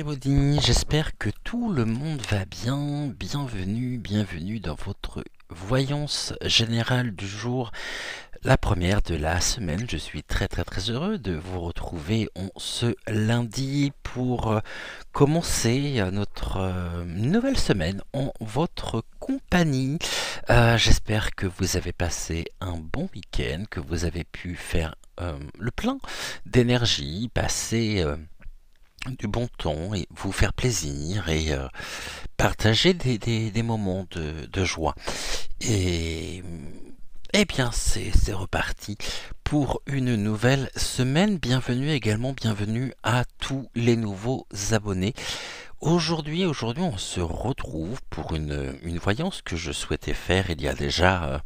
everybody, j'espère que tout le monde va bien. Bienvenue dans votre voyance générale du jour, la première de la semaine. Je suis très heureux de vous retrouver en ce lundi pour commencer notre nouvelle semaine en votre compagnie. J'espère que vous avez passé un bon week-end, que vous avez pu faire le plein d'énergie, passer du bon temps et vous faire plaisir et partager des moments de joie. Et eh bien, c'est reparti pour une nouvelle semaine. Bienvenue à tous les nouveaux abonnés. Aujourd'hui, on se retrouve pour une voyance que je souhaitais faire il y a déjà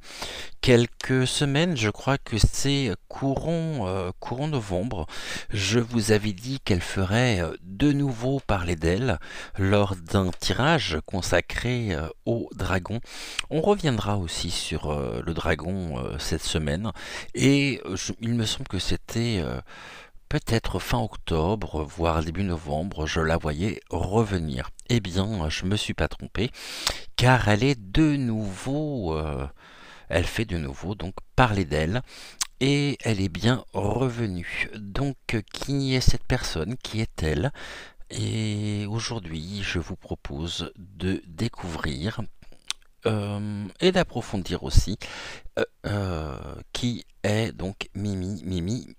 quelques semaines. Je crois que c'est courant novembre. Je vous avais dit qu'elle ferait de nouveau parler d'elle lors d'un tirage consacré au dragon. On reviendra aussi sur le dragon cette semaine. Et il me semble que c'était peut-être fin octobre, voire début novembre, je la voyais revenir. Eh bien, je me suis pas trompé, car elle fait de nouveau donc parler d'elle, et elle est bien revenue. Donc, qui est cette personne? Qui est-elle? Et aujourd'hui, je vous propose de découvrir et d'approfondir aussi qui est donc Mimi.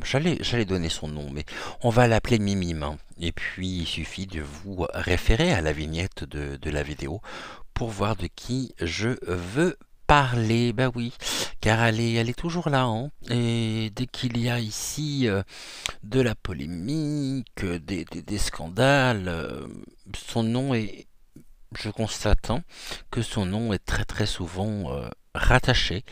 J'allais donner son nom, mais on va l'appeler Mimime, hein. Et puis, il suffit de vous référer à la vignette de la vidéo pour voir de qui je veux parler. Bah oui, car elle est toujours là, hein. Et dès qu'il y a ici de la polémique, des scandales, son nom est, je constate, hein, que son nom est très souvent rattaché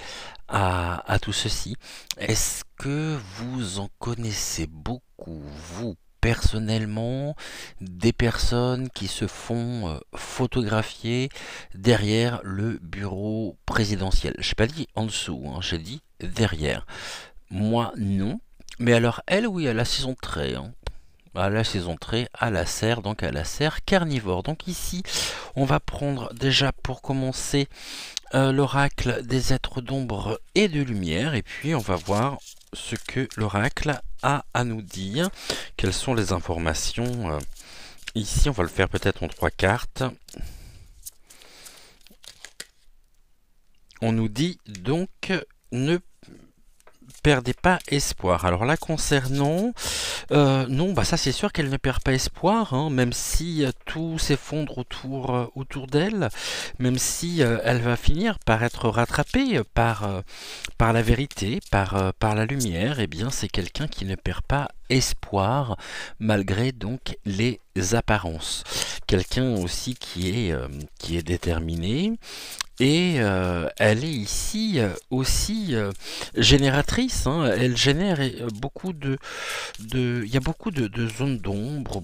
à tout ceci. Est-ce que vous en connaissez beaucoup, vous, personnellement, des personnes qui se font photographier derrière le bureau présidentiel? Je n'ai pas dit en dessous, hein, j'ai dit derrière. Moi, non. Mais alors, elle, oui, elle a ses entrées, hein. Elle a ses entrées à la serre, donc à la serre carnivore. Donc ici, on va prendre déjà pour commencer l'oracle des êtres d'ombre et de lumière, et puis on va voir ce que l'oracle a à nous dire, quelles sont les informations. Ici, on va le faire peut-être en 3 cartes. On nous dit donc ne perdez pas espoir. Alors là, concernant non, bah ça c'est sûr qu'elle ne perd pas espoir, hein, même si tout s'effondre autour d'elle, même si elle va finir par être rattrapée par la vérité, par la lumière. Eh bien, c'est quelqu'un qui ne perd pas espoir malgré donc les apparences. Quelqu'un aussi qui est déterminé. Et elle est ici aussi génératrice, hein. Elle génère il y a beaucoup de zones d'ombre,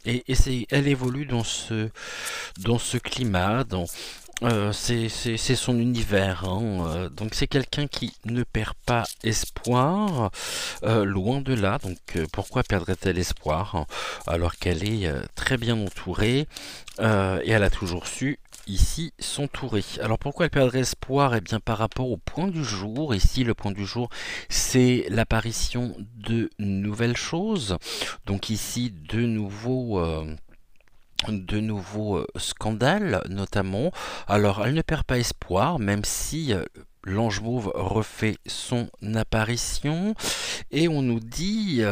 elle évolue dans ce climat, c'est son univers, hein. Donc c'est quelqu'un qui ne perd pas espoir, loin de là. Donc pourquoi perdrait-elle espoir, hein, alors qu'elle est très bien entourée et elle a toujours su ici s'entourer. Alors pourquoi elle perdrait espoir? Eh bien par rapport au point du jour. Ici le point du jour, c'est l'apparition de nouvelles choses. Donc ici de nouveaux scandales notamment. Alors elle ne perd pas espoir, même si l'ange mauve refait son apparition, et on nous dit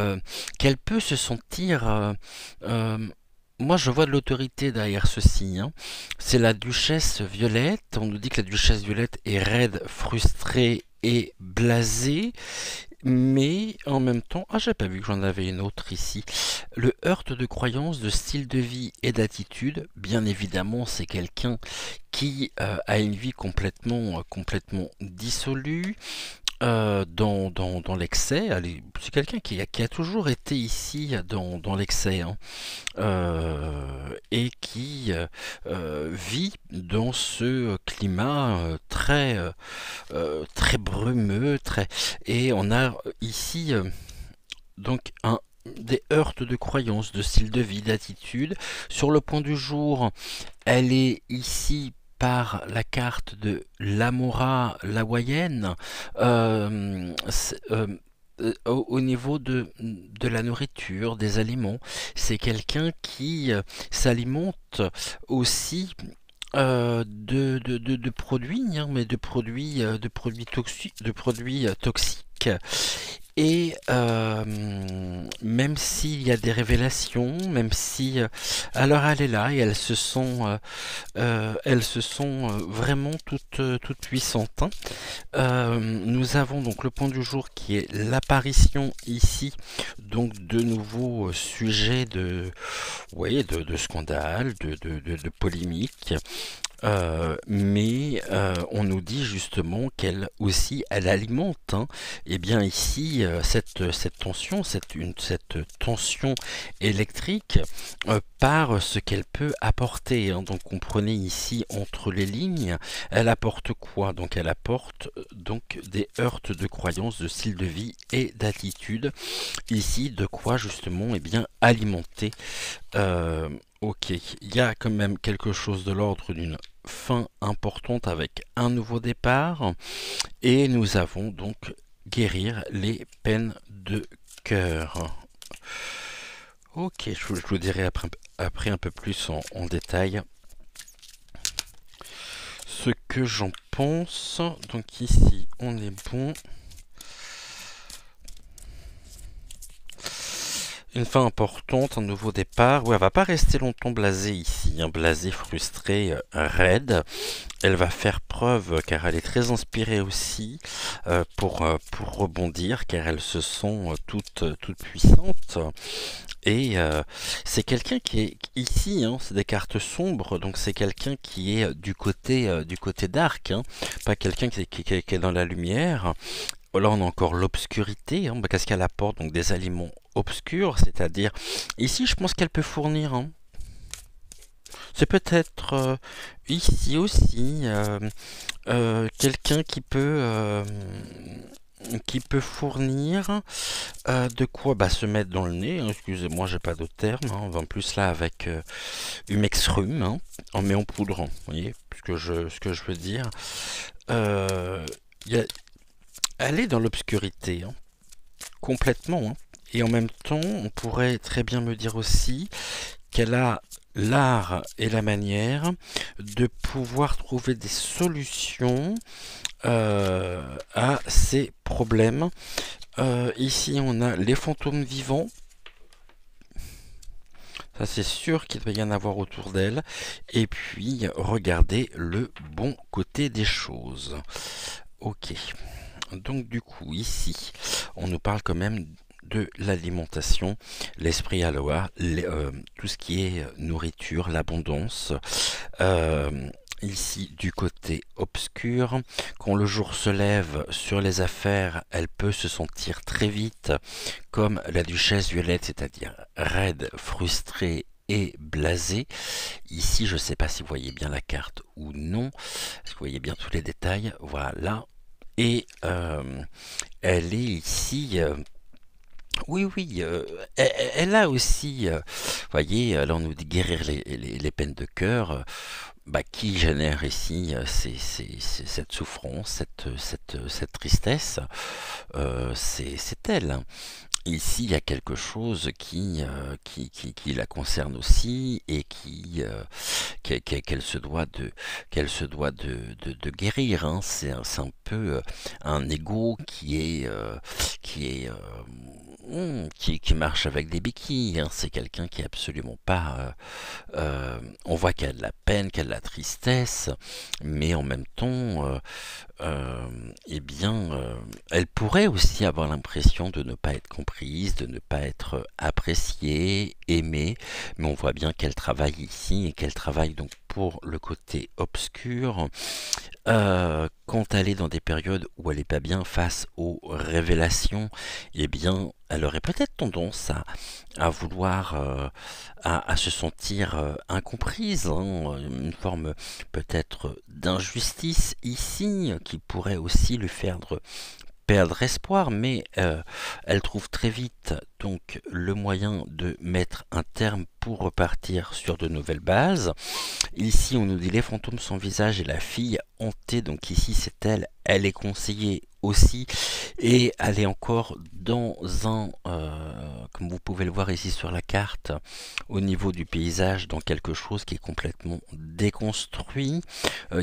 qu'elle peut se sentir moi, je vois de l'autorité derrière ceci, hein. C'est la duchesse Violette. On nous dit que la duchesse Violette est raide, frustrée et blasée. Mais en même temps, j'ai pas vu que j'en avais une autre ici. Le heurte de croyances, de style de vie et d'attitude. Bien évidemment, c'est quelqu'un qui a une vie complètement dissolue. Dans l'excès. C'est quelqu'un qui a toujours été ici dans l'excès, hein, et qui vit dans ce climat très brumeux, et on a ici donc des heurts de croyances, de style de vie, d'attitude. Sur le point du jour, elle est ici par la carte de l'Amora lawaïenne, au niveau de la nourriture, des aliments. C'est quelqu'un qui s'alimente aussi de produits, hein, mais de produits toxiques. Et même s'il y a des révélations, même si alors elle est là et elles se sont vraiment toutes puissantes, hein. Nous avons donc le point du jour qui est l'apparition ici donc de nouveaux sujets de scandales, de polémiques. Mais on nous dit justement qu'elle aussi elle alimente, hein. Et bien ici cette tension, cette tension électrique par ce qu'elle peut apporter, hein. Donc comprenez ici entre les lignes, elle apporte quoi? Donc elle apporte donc des heurts de croyances, de style de vie et d'attitude. Ici de quoi justement bien alimenter. Ok, il y a quand même quelque chose de l'ordre d'une fin importante avec un nouveau départ. Et nous avons donc guérir les peines de cœur. Ok, je vous dirai après un peu plus en détail ce que j'en pense. Donc ici, on est bon. Une fin importante, un nouveau départ. Ouais, elle va pas rester longtemps blasée ici, hein, blasée, frustrée, raide. Elle va faire preuve, car elle est très inspirée aussi, pour rebondir, car elles se sont toutes puissantes. Et c'est quelqu'un qui est ici, hein, c'est des cartes sombres, donc c'est quelqu'un qui est du côté dark, hein, pas quelqu'un qui est dans la lumière. Là, on a encore l'obscurité, hein, qu'est-ce qu'elle apporte? Donc des aliments obscurs, c'est-à-dire ici, je pense qu'elle peut fournir, hein. C'est peut-être ici aussi quelqu'un qui peut fournir de quoi se mettre dans le nez, hein. Excusez-moi, j'ai pas d'autre terme, hein. On va en plus là avec Humexrum, hein. On met en poudre, hein, vous voyez ce que je veux dire. Euh, y a- Elle est dans l'obscurité, hein, complètement, hein. Et en même temps, on pourrait très bien me dire aussi qu'elle a l'art et la manière de pouvoir trouver des solutions à ces problèmes. Ici, on a les fantômes vivants. Ça, c'est sûr qu'il va y en avoir autour d'elle. Et puis, regardez le bon côté des choses. Ok. Donc, du coup, ici, on nous parle quand même de l'alimentation, l'esprit aloha, tout ce qui est nourriture, l'abondance. Ici, du côté obscur, quand le jour se lève sur les affaires, elle peut se sentir très vite comme la duchesse Violette, c'est-à-dire raide, frustrée et blasée. Ici, je ne sais pas si vous voyez bien la carte ou non. Est-ce que vous voyez bien tous les détails? Voilà. Et elle est ici... oui, oui, elle a aussi, vous voyez, là on nous dit guérir les peines de cœur, qui génère ici cette souffrance, cette tristesse, c'est elle, hein. Ici, il y a quelque chose qui la concerne aussi et qu'elle se doit de guérir, hein. C'est un peu un ego qui marche avec des béquilles, hein. C'est quelqu'un qui est absolument pas. On voit qu'elle a de la peine, qu'elle a de la tristesse, mais en même temps, elle pourrait aussi avoir l'impression de ne pas être comprise, de ne pas être appréciée, aimée, mais on voit bien qu'elle travaille ici et qu'elle travaille donc pour le côté obscur. Quand elle est dans des périodes où elle n'est pas bien face aux révélations, elle aurait peut-être tendance à vouloir, à se sentir incomprise, hein, une forme peut-être d'injustice ici, qui pourrait aussi lui faire perdre espoir, mais elle trouve très vite donc le moyen de mettre un terme pour repartir sur de nouvelles bases. Ici, on nous dit les fantômes sans visage et la fille hantée. Donc ici, c'est elle. Elle est conseillée aussi. Et elle est encore dans un, comme vous pouvez le voir ici sur la carte, au niveau du paysage, dans quelque chose qui est complètement déconstruit,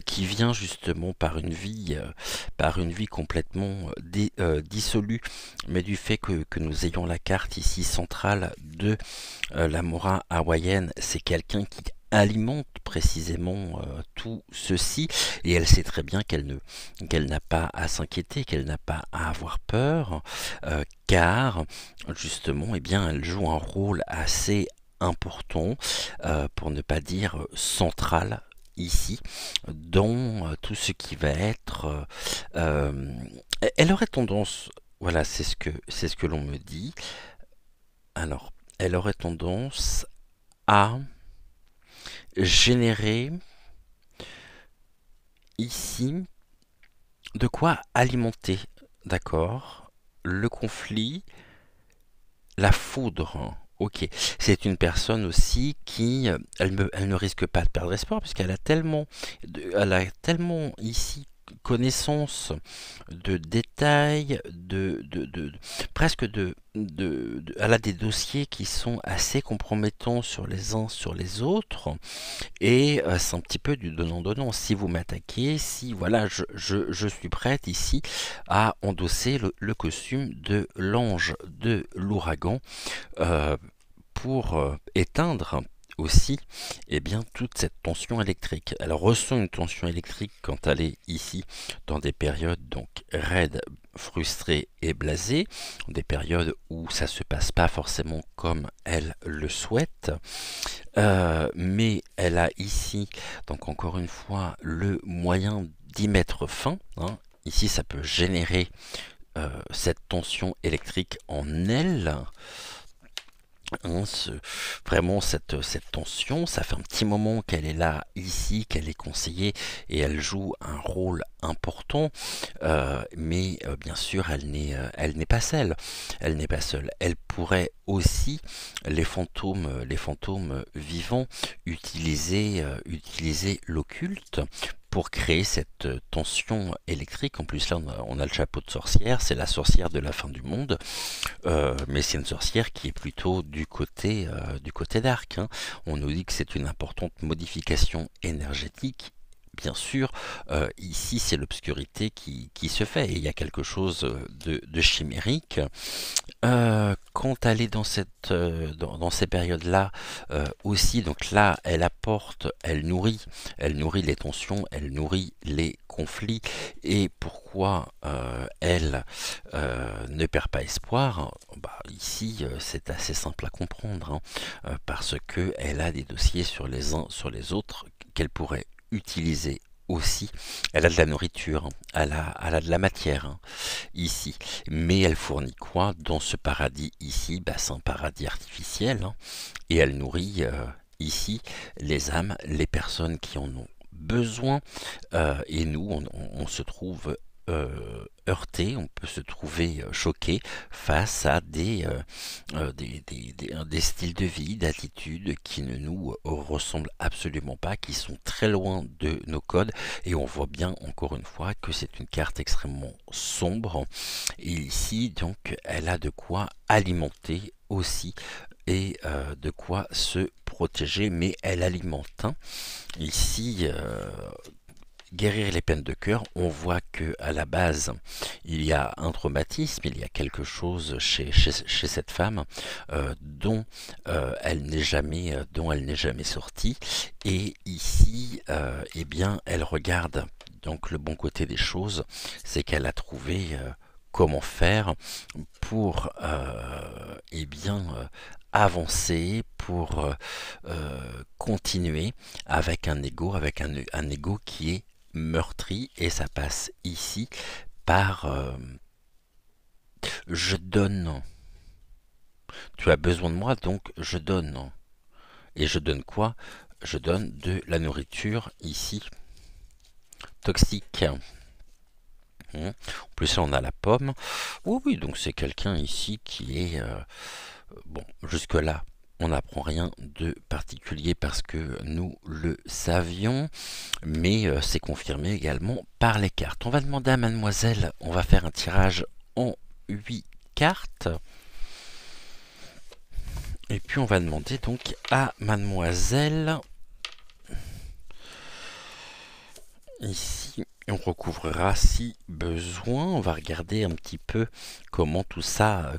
qui vient justement par une vie complètement dissolue, mais du fait que nous ayons la carte ici centrale de la Mora hawaïenne, c'est quelqu'un qui alimente précisément tout ceci, et elle sait très bien qu'elle n'a pas à s'inquiéter, qu'elle n'a pas à avoir peur, car justement eh bien elle joue un rôle assez important, pour ne pas dire central ici, dans tout ce qui va être elle aurait tendance, voilà, c'est ce que l'on me dit. Alors elle aurait tendance à générer ici de quoi alimenter, d'accord, le conflit, la foudre. Ok, c'est une personne aussi qui, elle ne risque pas de perdre espoir puisqu'elle a elle a tellement ici connaissance de détails, presque elle a des dossiers qui sont assez compromettants sur les uns sur les autres, et c'est un petit peu du donnant-donnant. Si vous m'attaquez, si voilà, je suis prête ici à endosser le costume de l'ange de l'ouragan, euh, pour éteindre aussi eh bien, toute cette tension électrique. Elle ressent une tension électrique quand elle est ici dans des périodes donc raides, frustrées et blasées, des périodes où ça se passe pas forcément comme elle le souhaite, mais elle a ici donc encore une fois le moyen d'y mettre fin, hein. Ici ça peut générer cette tension électrique en elle, hein, vraiment cette tension. Ça fait un petit moment qu'elle est là ici, qu'elle est conseillée, et elle joue un rôle important, mais bien sûr elle n'est pas seule. Elle n'est pas seule. Elle pourrait aussi, les fantômes vivants, utiliser l'occulte pour créer cette tension électrique. En plus là on a le chapeau de sorcière, c'est la sorcière de la fin du monde, mais c'est une sorcière qui est plutôt du côté dark, hein. On nous dit que c'est une importante modification énergétique. Bien sûr, ici c'est l'obscurité qui se fait, et il y a quelque chose de chimérique. Quand elle est dans ces périodes-là, aussi, donc là, elle nourrit les tensions, elle nourrit les conflits. Et pourquoi elle ne perd pas espoir? Bah, ici, c'est assez simple à comprendre, hein, parce que elle a des dossiers sur les uns sur les autres qu'elle pourrait utiliser aussi. Elle a de la nourriture, hein, elle a de la matière, hein, ici. Mais elle fournit quoi dans ce paradis ici? Bah, c'est un paradis artificiel, hein, et elle nourrit ici les âmes, les personnes qui en ont besoin, et nous, on se trouve heurté, on peut se trouver choqué face à des styles de vie, d'attitudes qui ne nous ressemblent absolument pas, qui sont très loin de nos codes, et on voit bien encore une fois que c'est une carte extrêmement sombre, et ici donc elle a de quoi alimenter aussi, et de quoi se protéger, mais elle alimente, hein. Ici, guérir les peines de cœur, on voit que à la base, il y a un traumatisme, il y a quelque chose chez cette femme, dont elle n'est jamais sortie. Et ici, eh bien, elle regarde donc le bon côté des choses, c'est qu'elle a trouvé comment faire pour eh bien, avancer, pour continuer avec un ego qui est meurtri, et ça passe ici par je donne. Tu as besoin de moi, donc je donne. Et je donne quoi? Je donne de la nourriture ici toxique. En plus, là, on a la pomme. Oui, oui, donc c'est quelqu'un ici qui est... bon, jusque-là, on n'apprend rien de particulier parce que nous le savions, mais c'est confirmé également par les cartes. On va demander à mademoiselle, on va faire un tirage en 8 cartes. Et puis on va demander donc à mademoiselle, ici, on recouvrira si besoin. On va regarder un petit peu comment tout ça,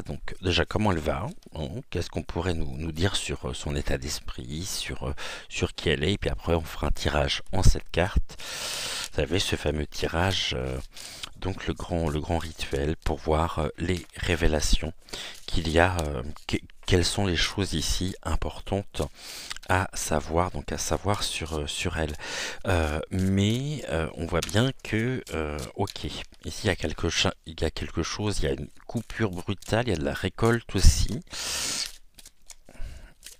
donc déjà comment elle va, hein, qu'est-ce qu'on pourrait nous dire sur son état d'esprit, sur qui elle est, et puis après on fera un tirage en 7 cartes. Vous savez, ce fameux tirage, donc le grand rituel pour voir les révélations qu'il y a, quelles sont les choses ici importantes à savoir, donc à savoir sur elle. Mais on voit bien que, ok, ici il y a quelque chose, il y a une coupure brutale, il y a de la récolte aussi.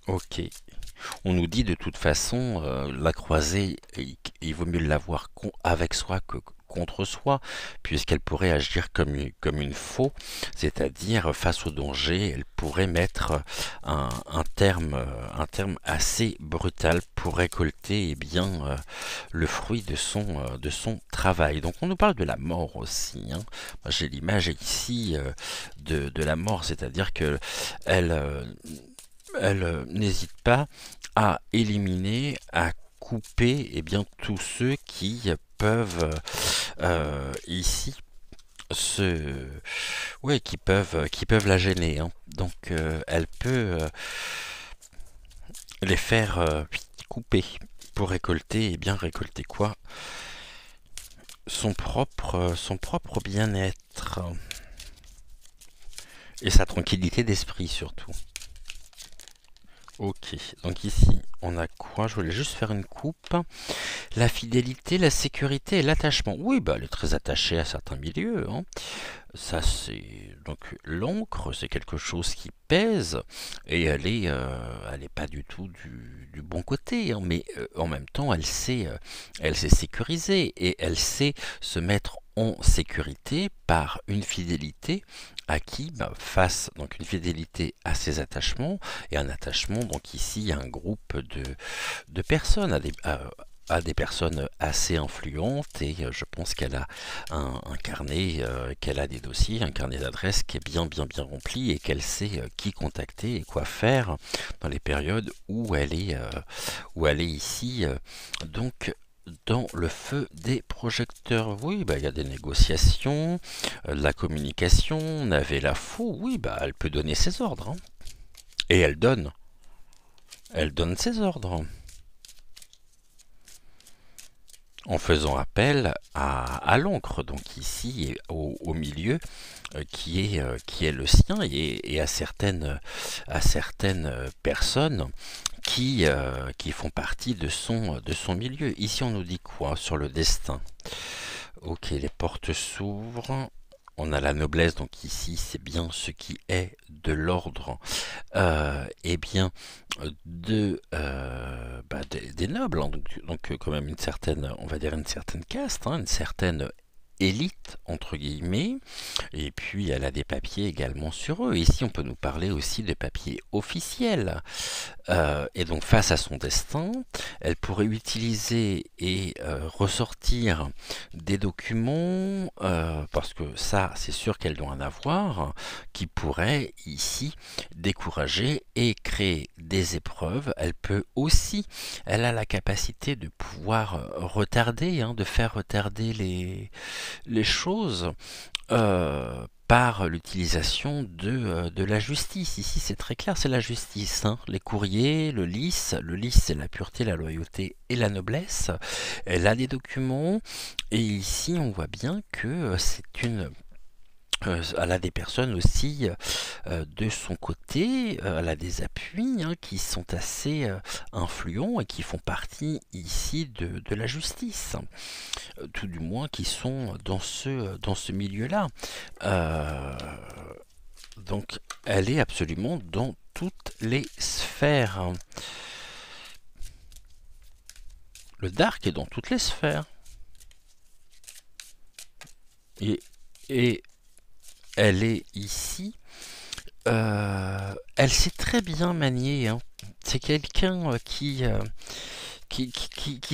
Ok. On nous dit de toute façon, la croisée, il vaut mieux l'avoir avec soi que contre soi, puisqu'elle pourrait agir comme une faux, c'est-à-dire face au danger, elle pourrait mettre un terme assez brutal pour récolter le fruit de son travail. Donc on nous parle de la mort aussi. Hein. Moi, j'ai l'image ici de la mort, c'est-à-dire que elle n'hésite pas à éliminer, à couper tous ceux qui peuvent ici se ouais qui peuvent la gêner, hein. Donc elle peut les faire couper pour récolter récolter quoi, son propre bien-être et sa tranquillité d'esprit surtout. Ok, donc ici on a quoi? Je voulais juste faire une coupe. La fidélité, la sécurité et l'attachement. Oui, bah elle est très attachée à certains milieux, hein. Ça c'est donc l'encre, c'est quelque chose qui pèse et elle est pas du tout du bon côté, hein, mais en même temps elle sait sécuriser et elle sait se mettre en sécurité par une fidélité à qui face donc une fidélité à ses attachements et un attachement donc ici à un groupe de personnes à des personnes assez influentes et je pense qu'elle a un carnet, qu'elle a des dossiers, un carnet d'adresses qui est bien rempli et qu'elle sait qui contacter et quoi faire dans les périodes où elle est ici. Donc dans le feu des projecteurs, oui, il y a des négociations, de la communication, on avait la faux, oui, elle peut donner ses ordres, hein. Et elle donne ses ordres en faisant appel à l'encre, donc ici au milieu qui est le sien et à certaines personnes qui font partie de son milieu. Ici on nous dit quoi sur le destin? Ok, les portes s'ouvrent. On a la noblesse, donc ici c'est bien ce qui est de l'ordre, des nobles, hein, donc quand même une certaine, on va dire une certaine caste, hein, une certaine élite entre guillemets, et puis elle a des papiers également sur eux. Ici on peut nous parler aussi de papiers officiels. Et donc face à son destin, elle pourrait utiliser et ressortir des documents, parce que ça c'est sûr qu'elle doit en avoir, qui pourraient ici décourager et créer des épreuves. Elle a la capacité de pouvoir retarder, hein, de faire retarder les choses par l'utilisation de la justice. Ici c'est très clair, c'est la justice, hein. Les courriers, le lys c'est la pureté, la loyauté et la noblesse. Elle a des documents et ici on voit bien que elle a des personnes aussi de son côté, elle a des appuis, hein, qui sont assez influents et qui font partie ici de la justice, tout du moins qui sont dans ce milieu-là. Donc elle est absolument dans toutes les sphères. Le dark est dans toutes les sphères. Et, et elle est ici. Elle sait très bien manier, hein. C'est quelqu'un qui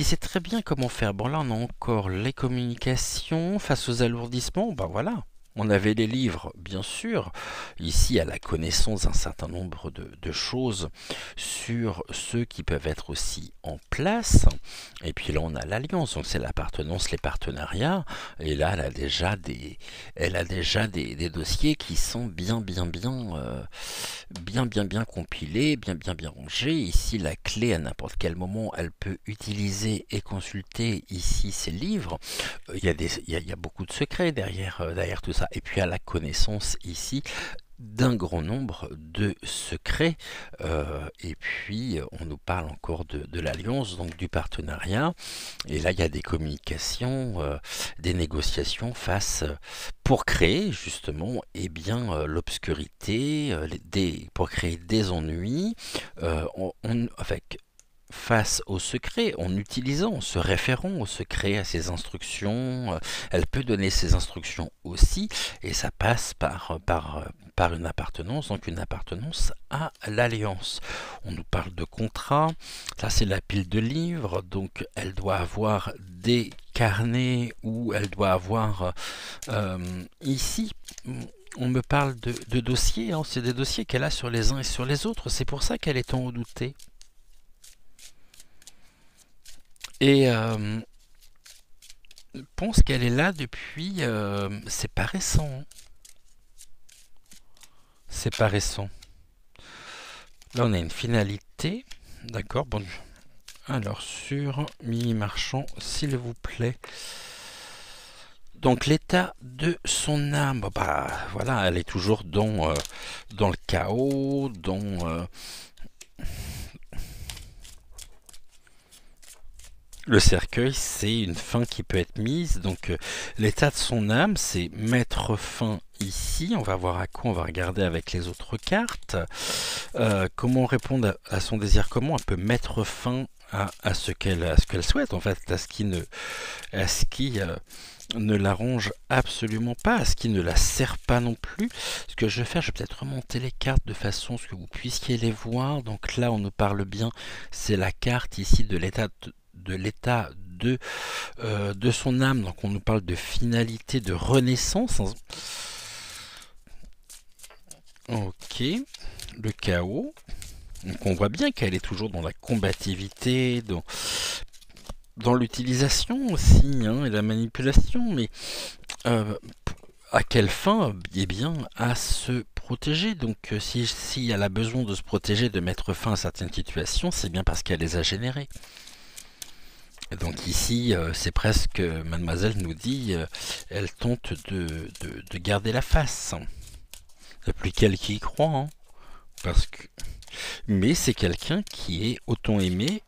sait très bien comment faire. Bon, là, on a encore les communications face aux alourdissements. Ben voilà. On avait les livres, bien sûr. Ici, à la connaissance d'un certain nombre de choses sur ceux qui peuvent être aussi en place. Et puis là, on a l'alliance, donc c'est l'appartenance, les partenariats. Et là, elle a déjà des dossiers qui sont bien compilés, bien rangés. Ici, la clé, à n'importe quel moment, elle peut utiliser et consulter ici ses livres. Il y a beaucoup de secrets derrière tout ça. Et puis, à la connaissance ici d'un grand nombre de secrets. Et puis, on nous parle encore de l'alliance, donc du partenariat. Et là, il y a des communications, des négociations pour créer justement l'obscurité, pour créer des ennuis, avec face au secret, en utilisant, en se référant au secret, à ses instructions. Elle peut donner ses instructions aussi, et ça passe par une appartenance, donc une appartenance à l'alliance. On nous parle de contrat, ça c'est la pile de livres, donc elle doit avoir des carnets, ou elle doit avoir ici... On me parle de dossiers, hein, c'est des dossiers qu'elle a sur les uns et sur les autres, c'est pour ça qu'elle est en redouté. Et pense qu'elle est là depuis... c'est pas récent, hein. C'est pas récent. Là, on a une finalité. D'accord, bon. Alors, sur Mimi Marchand, s'il vous plaît. Donc, l'état de son âme, bah voilà, elle est toujours dans le chaos, le cercueil, c'est une fin qui peut être mise. Donc, l'état de son âme, c'est mettre fin ici. On va voir à quoi, on va regarder avec les autres cartes. Comment répondre à son désir, comment elle peut mettre fin à ce qu'elle souhaite, en fait, à ce qui ne l'arrange absolument pas, à ce qui ne la sert pas non plus. Ce que je vais faire, je vais peut-être remonter les cartes de façon à ce que vous puissiez les voir. Donc là, on nous parle bien, c'est la carte ici de l'état de son âme. Donc on nous parle de finalité, de renaissance. Ok, le chaos. Donc on voit bien qu'elle est toujours dans la combativité, dans l'utilisation aussi, hein, et la manipulation, mais à quelle fin? Eh bien, à se protéger. Donc si elle a besoin de se protéger, de mettre fin à certaines situations, c'est bien parce qu'elle les a générées. Et donc ici, c'est presque, mademoiselle nous dit, elle tente de garder la face. Il n'y a plus qu'elle qui y croit, hein, parce que... Mais c'est quelqu'un qui est autant aimé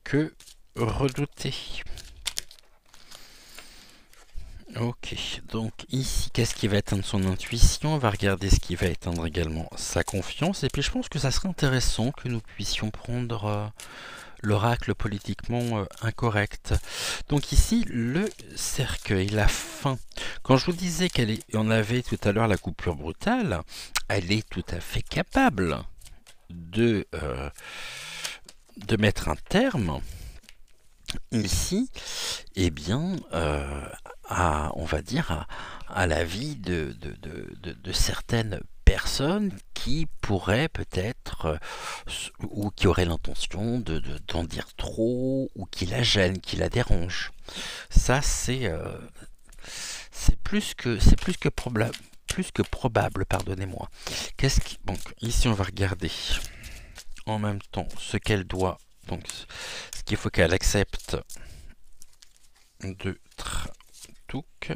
que redouté. Ok, donc ici, qu'est-ce qui va éteindre son intuition? On va regarder ce qui va éteindre également sa confiance. Et puis je pense que ça serait intéressant que nous puissions prendre l'oracle politiquement incorrect. Donc ici, le cercueil, la fin. Quand je vous disais on avait tout à l'heure la coupure brutale, elle est tout à fait capable de mettre un terme ici, eh bien, on va dire, à la vie de certaines personnes qui pourraient peut-être, ou qui auraient l'intention d'en dire trop, ou qui la gênent, qui la dérangent. Ça, c'est plus que probable. Plus que probable, pardonnez-moi. Donc, ici, on va regarder en même temps ce qu'elle doit. Donc, ce qu'il faut qu'elle accepte de Tratouk.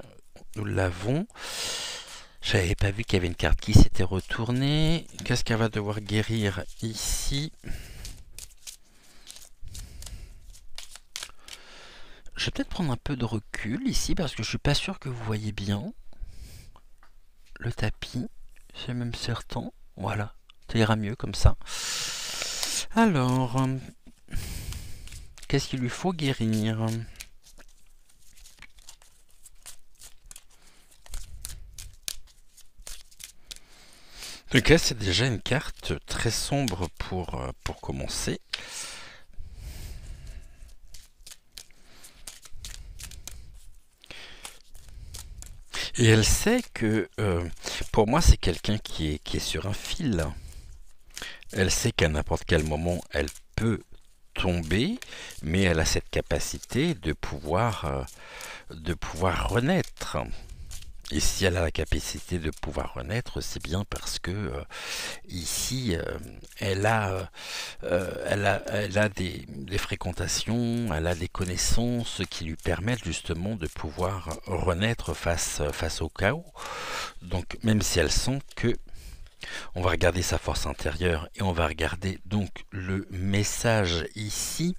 Nous l'avons. J'avais pas vu qu'il y avait une carte qui s'était retournée. Qu'est-ce qu'elle va devoir guérir ici? Je vais peut-être prendre un peu de recul ici parce que je suis pas sûr que vous voyez bien le tapis. C'est même certain. Voilà, ça ira mieux comme ça. Alors, qu'est-ce qu'il lui faut guérir? Ok, c'est déjà une carte très sombre pour commencer. Et elle sait que, pour moi, c'est quelqu'un qui est sur un fil. Elle sait qu'à n'importe quel moment, elle peut tomber, mais elle a cette capacité de pouvoir renaître. Et si elle a la capacité de pouvoir renaître, c'est bien parce que ici, elle a des fréquentations, elle a des connaissances qui lui permettent justement de pouvoir renaître face au chaos. Donc même si elle sent que on va regarder sa force intérieure et on va regarder donc le message ici,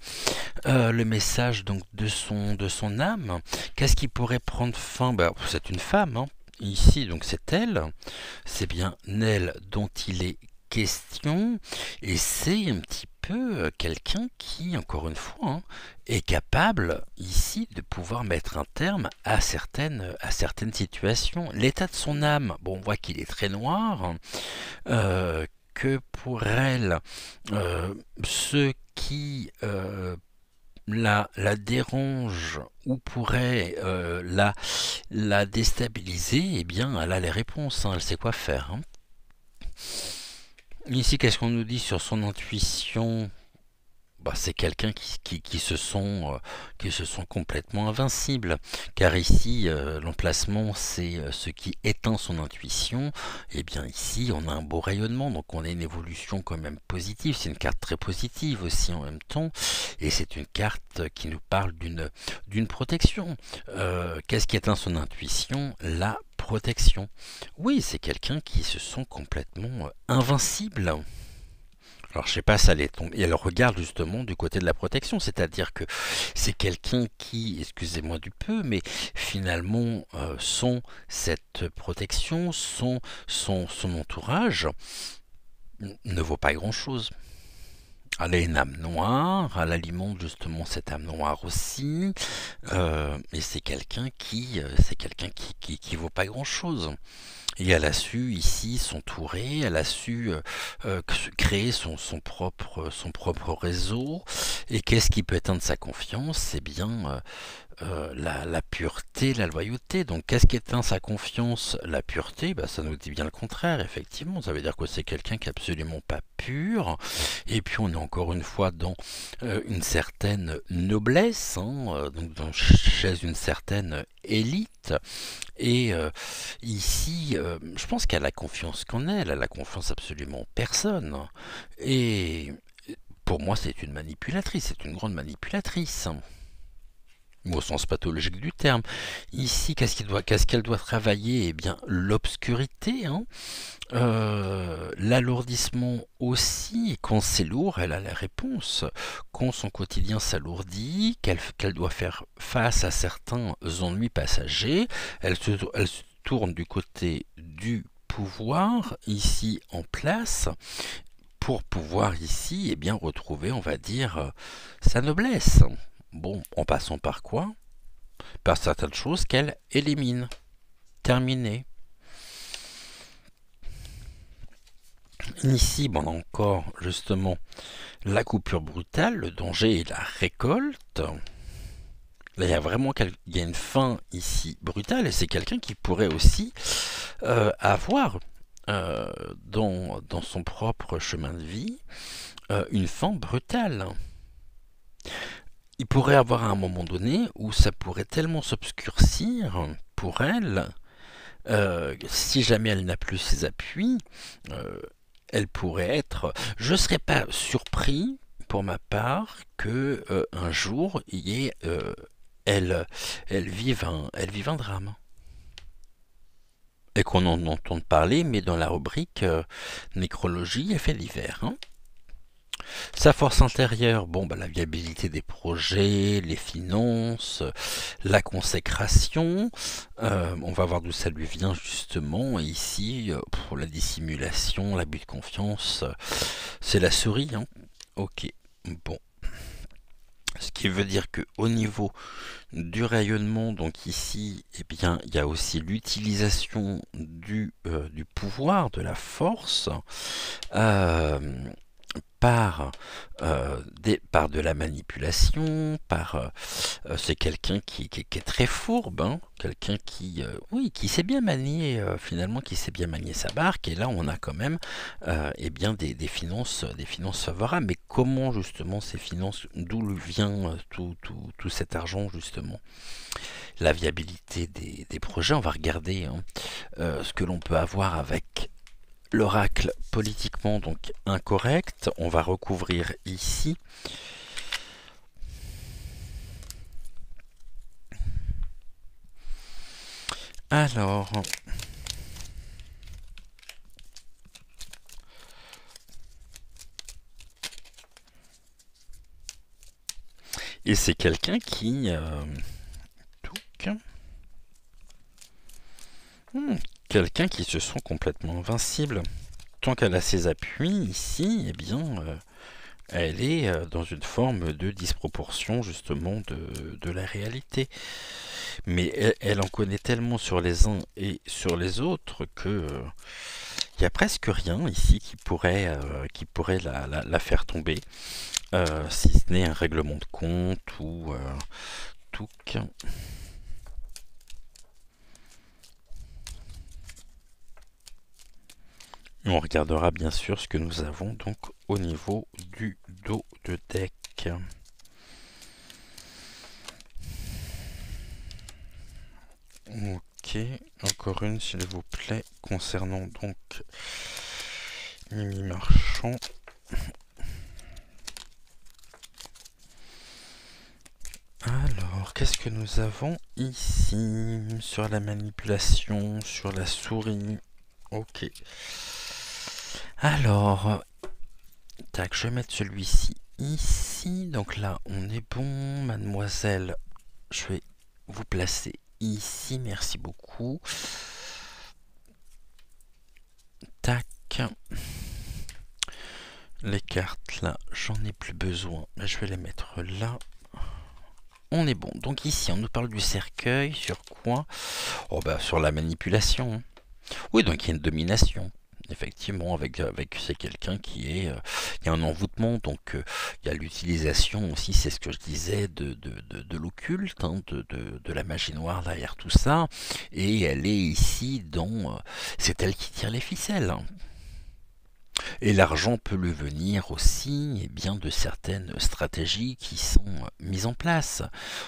le message donc de son âme. Qu'est-ce qui pourrait prendre fin? C'est une femme, hein. Ici, donc c'est elle, c'est bien elle dont il est question, et c'est un petit peu quelqu'un qui, encore une fois, hein, est capable ici de pouvoir mettre un terme à certaines situations. L'état de son âme, bon, on voit qu'il est très noir, que pour elle, ce qui la dérange ou pourrait la déstabiliser, eh bien, elle a les réponses, hein, elle sait quoi faire, hein. Ici, qu'est-ce qu'on nous dit sur son intuition? C'est quelqu'un qui se sent complètement invincible, car ici l'emplacement c'est ce qui éteint son intuition. Et bien ici on a un beau rayonnement, donc on a une évolution quand même positive. C'est une carte très positive aussi en même temps, et c'est une carte qui nous parle d'une protection. Qu'est-ce qui éteint son intuition? La protection. Oui, c'est quelqu'un qui se sent complètement invincible. Alors je sais pas, ça les tombe. Et elle regarde justement du côté de la protection, c'est-à-dire que c'est quelqu'un qui, excusez-moi du peu, mais finalement son cette protection, son entourage ne vaut pas grand-chose. Elle a une âme noire, elle alimente justement cette âme noire aussi, et c'est quelqu'un qui vaut pas grand-chose. Et elle a su ici s'entourer, elle a su créer son propre réseau. Et qu'est-ce qui peut éteindre sa confiance? C'est bien la pureté, la loyauté. Donc qu'est-ce qui éteint sa confiance? La pureté, ça nous dit bien le contraire, effectivement. Ça veut dire que c'est quelqu'un qui est absolument pas pur. Et puis on est encore une fois dans une certaine noblesse, hein, chez une certaine élite. Et ici, je pense qu'elle a confiance qu'en elle a confiance absolument en personne. Et pour moi, c'est une manipulatrice, c'est une grande manipulatrice, au sens pathologique du terme. Ici, qu'est-ce qu'elle doit travailler? Eh bien, l'obscurité, hein, l'alourdissement aussi. Et quand c'est lourd, elle a la réponse. Quand son quotidien s'alourdit, qu'elle doit faire face à certains ennuis passagers, elle se tourne du côté du pouvoir, ici en place, pour pouvoir ici bien retrouver, on va dire, sa noblesse. Bon, en passant par quoi? Par certaines choses qu'elle élimine. Terminé. Ici, on a encore justement la coupure brutale, le danger et la récolte. Là, il y a une fin ici brutale, et c'est quelqu'un qui pourrait aussi avoir dans son propre chemin de vie une fin brutale. Il pourrait avoir à un moment donné où ça pourrait tellement s'obscurcir pour elle, si jamais elle n'a plus ses appuis, elle pourrait être... Je ne serais pas surpris, pour ma part, que un jour, il y ait... elle vive un drame. Et qu'on en entende parler, mais dans la rubrique nécrologie et faits divers, hein. Sa force intérieure, la viabilité des projets, les finances, la consécration. On va voir d'où ça lui vient justement. Et ici, pour la dissimulation, l'abus de confiance, c'est la souris, hein. Ok, bon. Ce qui veut dire que au niveau du rayonnement, donc ici, eh bien, il y a aussi l'utilisation du pouvoir, de la force, euh, par de la manipulation, c'est quelqu'un qui est très fourbe, hein, quelqu'un qui, oui, qui sait bien manier, finalement, qui sait bien manier sa barque. Et là, on a quand même, eh bien, des finances favorables. Mais comment justement ces finances, d'où lui vient tout cet argent justement? La viabilité des projets, on va regarder hein, ce que l'on peut avoir avec l'oracle politiquement donc incorrect. On va recouvrir ici. Alors, et c'est quelqu'un qui touc, quelqu'un qui se sent complètement invincible. Tant qu'elle a ses appuis ici, eh bien, elle est dans une forme de disproportion justement de la réalité. Mais elle en connaît tellement sur les uns et sur les autres que il y a presque rien ici qui pourrait la faire tomber, si ce n'est un règlement de compte ou tout. On regardera bien sûr ce que nous avons donc au niveau du dos de deck. Ok, encore une s'il vous plaît, concernant donc Mimi Marchand. Alors, qu'est-ce que nous avons ici sur la manipulation, sur la souris? Ok. Alors, tac, je vais mettre celui-ci ici. Donc là, on est bon. Mademoiselle, je vais vous placer ici. Merci beaucoup. Tac. Les cartes là, j'en ai plus besoin. Mais je vais les mettre là. On est bon. Donc ici, on nous parle du cercueil. Sur quoi? Oh bah sur la manipulation. Oui, donc il y a une domination. Effectivement, avec c'est quelqu'un qui est... il y a un envoûtement, donc il y a l'utilisation aussi, c'est ce que je disais, de l'occulte, hein, de la magie noire derrière tout ça. Et elle est ici dans... c'est elle qui tire les ficelles. Hein. Et l'argent peut lui venir aussi eh bien, de certaines stratégies qui sont mises en place.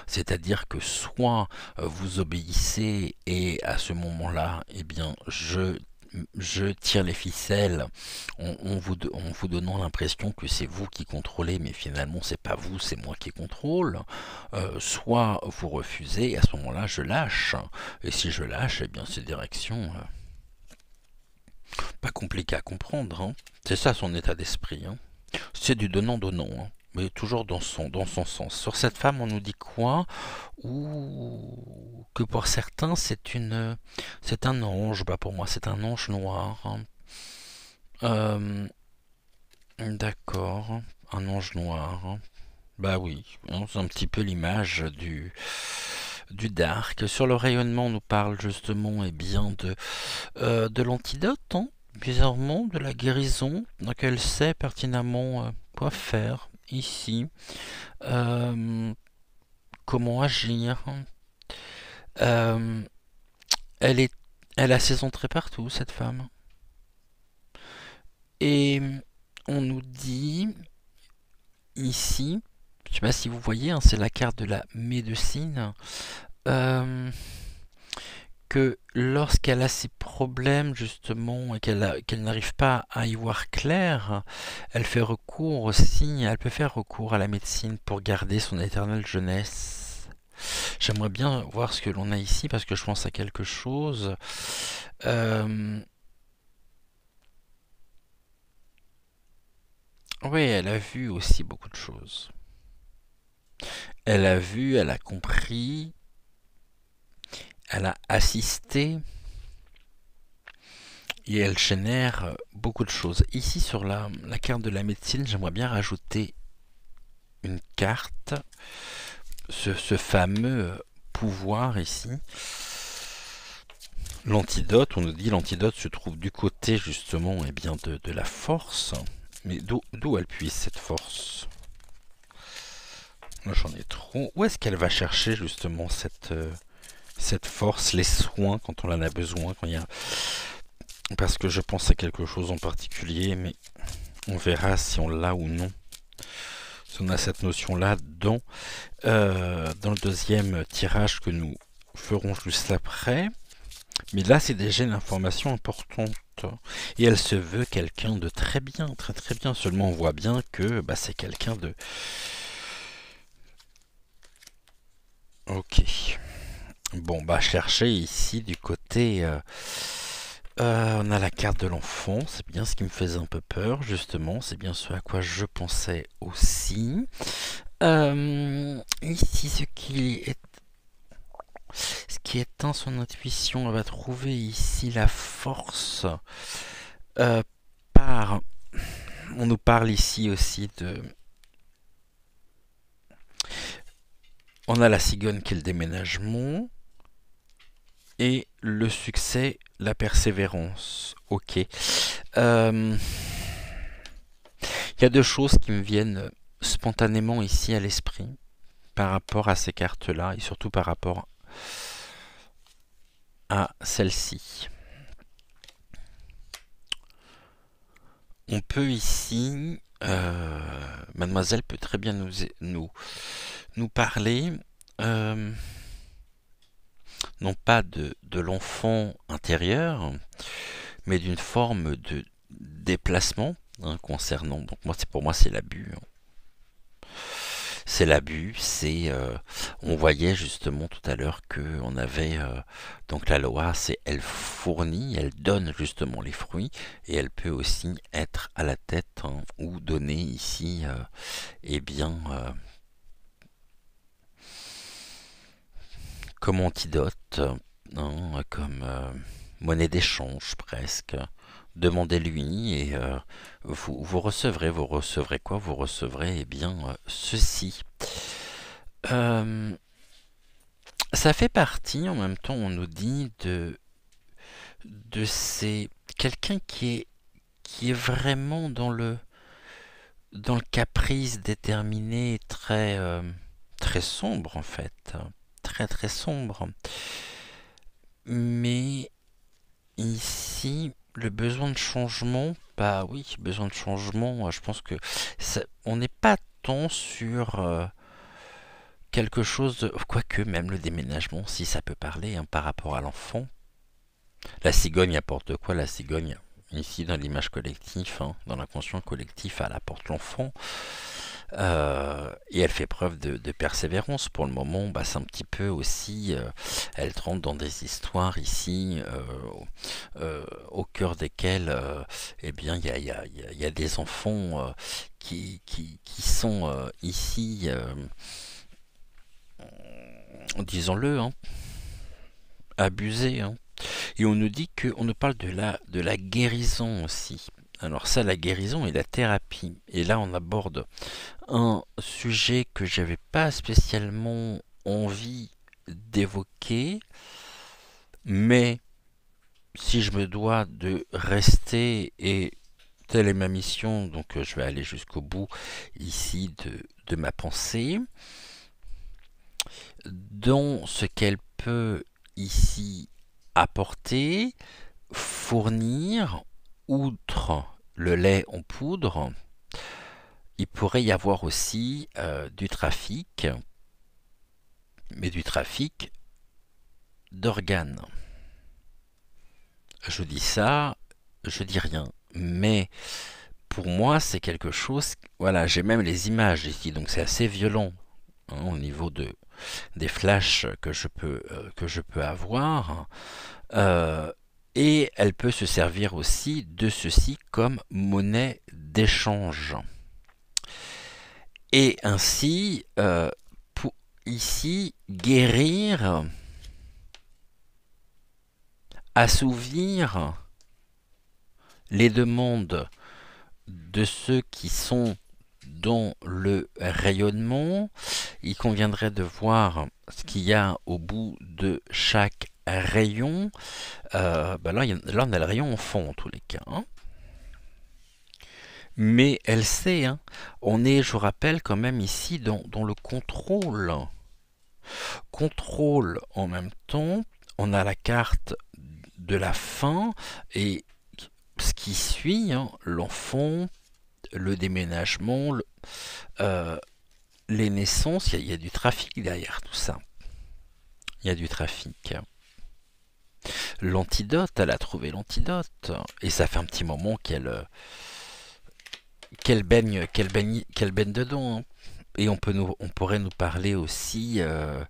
C'est-à-dire que soit vous obéissez et à ce moment-là, eh bien, je tire les ficelles en vous donnant l'impression que c'est vous qui contrôlez, mais finalement c'est pas vous, c'est moi qui contrôle. Soit vous refusez, et à ce moment-là je lâche. Et si je lâche, eh bien c'est direction pas compliqué à comprendre. Hein. C'est ça son état d'esprit. Hein. C'est du donnant-donnant. Hein. Mais toujours dans son sens. Sur cette femme, on nous dit quoi? Ou que pour certains, c'est un ange. Bah pour moi, c'est un ange noir. Hein. D'accord, un ange noir. Hein. Bah oui, hein, c'est un petit peu l'image du dark. Sur le rayonnement, on nous parle justement et bien de l'antidote, hein, bizarrement, de la guérison. Donc elle sait pertinemment quoi faire ici, euh, comment agir. Euh, elle est, elle a ses entrées partout, cette femme. Et on nous dit ici, je sais pas si vous voyez, hein, c'est la carte de la médecine. Euh, que lorsqu'elle a ces problèmes justement et qu'elle n'arrive pas à y voir clair, elle fait recours aussi, elle peut faire recours à la médecine pour garder son éternelle jeunesse. J'aimerais bien voir ce que l'on a ici parce que je pense à quelque chose. Oui, elle a vu aussi beaucoup de choses. Elle a vu, elle a compris, elle a assisté et elle génère beaucoup de choses. Ici sur la carte de la médecine, j'aimerais bien rajouter une carte, ce fameux pouvoir ici. L'antidote, on nous dit l'antidote se trouve du côté justement eh bien, de la force. Mais d'où elle puise cette force? Moi j'en ai trop. Où est-ce qu'elle va chercher justement cette force, les soins quand on en a besoin, quand il y a... Parce que je pense à quelque chose en particulier, mais on verra si on l'a ou non. Si on a cette notion-là dans le deuxième tirage que nous ferons juste après. Mais là, c'est déjà une information importante. Et elle se veut quelqu'un de très bien, très très bien. Seulement, on voit bien que bah, c'est quelqu'un de... Ok. Bon, bah chercher ici du côté... on a la carte de l'enfant, c'est bien ce qui me faisait un peu peur, justement. C'est bien ce à quoi je pensais aussi. Ici, ce qui éteint son intuition, elle va trouver ici la force par... On nous parle ici aussi de... On a la cigogne qui est le déménagement. Et le succès, la persévérance. Ok. Il y a deux choses qui me viennent spontanément ici à l'esprit par rapport à ces cartes-là et surtout par rapport à celle-ci. On peut ici, mademoiselle peut très bien nous parler, non pas de l'enfant intérieur, mais d'une forme de déplacement concernant. Donc pour moi c'est l'abus. C'est l'abus, c'est on voyait justement tout à l'heure que on avait donc la loi, c'est elle fournit, elle donne justement les fruits et elle peut aussi être à la tête ou donner ici eh bien comme antidote, comme monnaie d'échange presque. Demandez-lui et vous recevrez quoi? Vous recevrez eh bien ceci. Ça fait partie en même temps, on nous dit de ces quelqu'un qui est vraiment dans le caprice déterminé, très sombre en fait, très très sombre. Mais ici, le besoin de changement, bah oui, besoin de changement, je pense que on n'est pas tant sur quelque chose de... Quoique même le déménagement, si ça peut parler par rapport à l'enfant. La cigogne apporte quoi? La cigogne, ici dans l'image collective, dans l'inconscient collectif, elle apporte l'enfant. Et elle fait preuve de persévérance. Pour le moment, bah, c'est un petit peu aussi... elle rentre dans des histoires ici, au cœur desquelles eh bien, il y a des enfants qui sont ici... disons-le, abusés. Et on nous dit qu'on nous parle de la guérison aussi. Alors ça, la guérison et la thérapie. Et là, on aborde un sujet que j'avais pas spécialement envie d'évoquer, mais si je me dois de rester, et telle est ma mission, donc je vais aller jusqu'au bout ici de ma pensée, dans ce qu'elle peut ici apporter, fournir, outre le lait en poudre, il pourrait y avoir aussi du trafic, mais du trafic d'organes. Je dis ça, je dis rien, mais pour moi c'est quelque chose, voilà, j'ai même les images ici, donc c'est assez violent au niveau des flashs que je peux avoir. Et elle peut se servir aussi de ceci comme monnaie d'échange. Et ainsi, pour ici, guérir, assouvir les demandes de ceux qui sont dans le rayonnement. Il conviendrait de voir ce qu'il y a au bout de chaque rayon. Là, là, on a le rayon en fond en tous les cas, hein. Mais elle sait, hein, on est, je vous rappelle, quand même ici dans le contrôle. Contrôle en même temps, on a la carte de la fin et ce qui suit, hein, l'enfant, le déménagement, les naissances, il y a du trafic derrière tout ça. Il y a du trafic. L'antidote, elle a trouvé l'antidote. Et ça fait un petit moment qu'elle baigne dedans, hein. Et on pourrait nous parler aussi de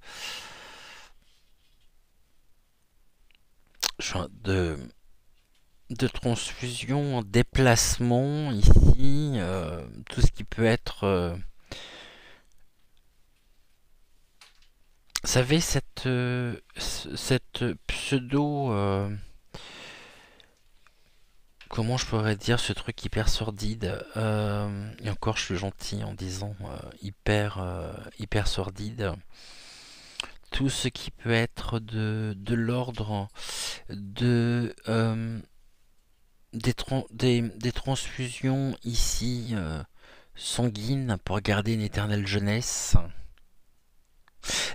transfusion, déplacement ici, tout ce qui peut être... vous savez, cette pseudo... comment je pourrais dire ce truc hyper sordide, et encore je suis gentil en disant hyper sordide. Tout ce qui peut être de l'ordre de des transfusions ici sanguines pour garder une éternelle jeunesse.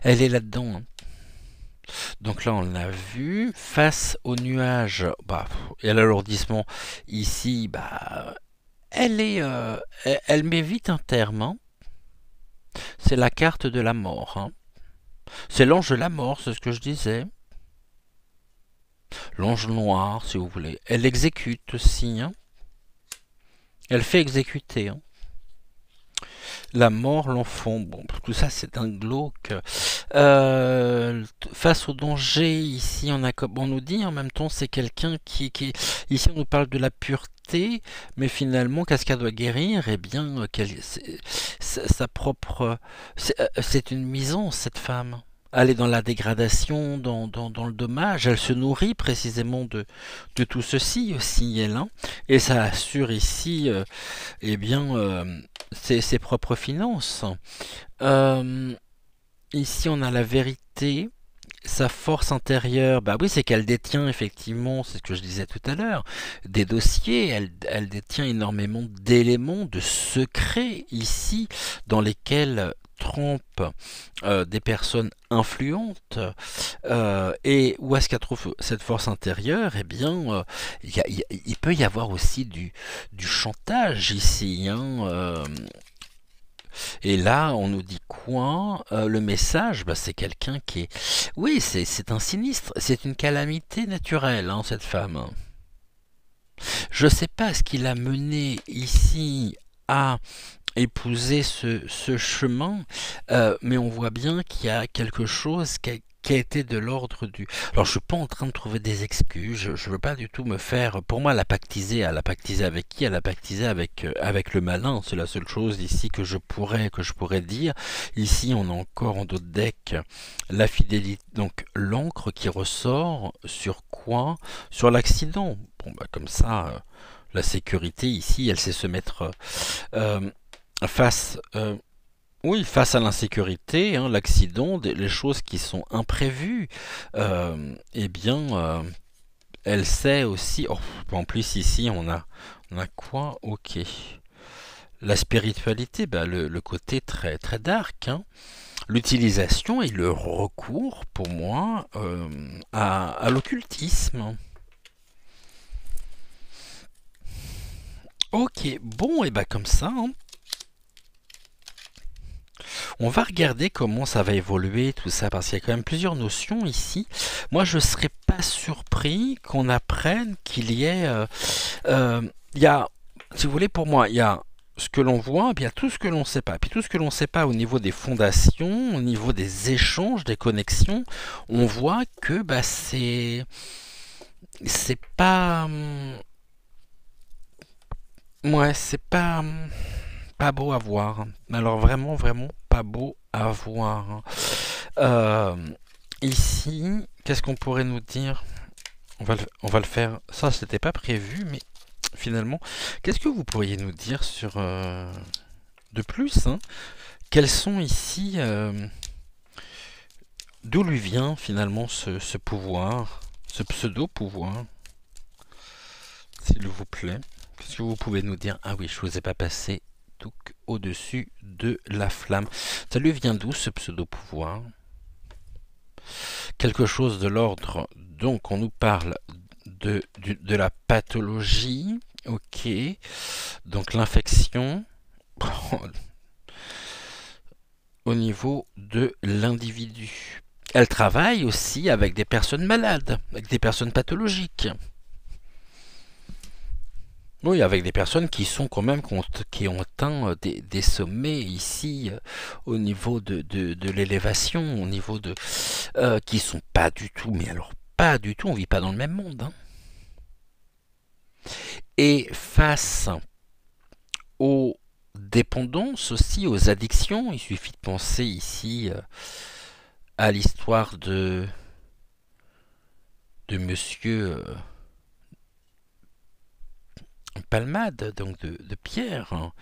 Elle est là-dedans, hein. Donc là, on l'a vu. Face au nuage et à l'alourdissement, ici, elle met vite un terme, hein. C'est la carte de la mort, hein. C'est l'ange de la mort, c'est ce que je disais. L'ange noir, si vous voulez. Elle exécute aussi, hein. Elle fait exécuter, hein. La mort, l'enfant, bon, tout ça c'est un glauque. Face au danger, ici on nous dit en même temps c'est quelqu'un qui... Ici on nous parle de la pureté, mais finalement qu'est-ce qu'elle doit guérir? Eh bien, sa propre... C'est une misance cette femme. Elle est dans la dégradation, dans le dommage. Elle se nourrit précisément de tout ceci aussi, elle, hein. Et ça assure ici, ses propres finances. Ici, on a la vérité. Sa force intérieure, oui, c'est qu'elle détient effectivement, c'est ce que je disais tout à l'heure, des dossiers. Elle détient énormément d'éléments, de secrets ici, dans lesquels trompe des personnes influentes. Et où est-ce qu'elle trouve cette force intérieure? Eh bien, il peut y avoir aussi du chantage ici, hein. Et là, on nous dit quoi? Le message, c'est quelqu'un qui est... Oui, c'est un sinistre, c'est une calamité naturelle, hein, cette femme. Je ne sais pas ce qui l'a mené ici à épouser ce chemin, mais on voit bien qu'il y a quelque chose qui a été de l'ordre du... Alors je suis pas en train de trouver des excuses, je veux pas du tout me faire... Pour moi, elle a pactisé avec qui? Elle a pactisé avec le malin, c'est la seule chose ici que je pourrais dire. Ici, on a encore en d'autres decks la fidélité, donc l'encre qui ressort sur quoi? Sur l'accident. Bon, comme ça, la sécurité ici, elle sait se mettre... face à l'insécurité, hein, l'accident, les choses qui sont imprévues, elle sait aussi. En plus ici on a quoi? Ok, la spiritualité, le côté très très dark, hein. L'utilisation et le recours pour moi à l'occultisme. Ok, bon, et comme ça, hein. On va regarder comment ça va évoluer tout ça, parce qu'il y a quand même plusieurs notions ici. Moi, je ne serais pas surpris qu'on apprenne qu'il y ait... il y a, si vous voulez, pour moi, il y a ce que l'on voit, et puis il y a tout ce que l'on ne sait pas. Puis tout ce que l'on ne sait pas au niveau des fondations, au niveau des échanges, des connexions, on voit que c'est pas... Ouais, c'est pas beau à voir. Alors vraiment, vraiment pas beau à voir. Ici, qu'est-ce qu'on pourrait nous dire? On va le faire. Ça, c'était pas prévu, mais finalement, qu'est-ce que vous pourriez nous dire sur de plus, hein. Quels sont ici... d'où lui vient finalement ce pouvoir, ce pseudo-pouvoir, s'il vous plaît? Qu'est-ce que vous pouvez nous dire? Ah oui, je vous ai pas passé tout au-dessus de la flamme. Ça lui vient d'où ce pseudo-pouvoir? Quelque chose de l'ordre, donc on nous parle de la pathologie, ok, donc l'infection au niveau de l'individu. Elle travaille aussi avec des personnes malades, avec des personnes pathologiques. Oui, avec des personnes qui sont quand même, qui ont atteint des sommets ici au niveau de l'élévation, au niveau de... qui sont pas du tout, mais alors pas du tout, on vit pas dans le même monde, hein. Et face aux dépendances aussi, aux addictions, il suffit de penser ici à l'histoire de monsieur Palmade, donc de Pierre, hein.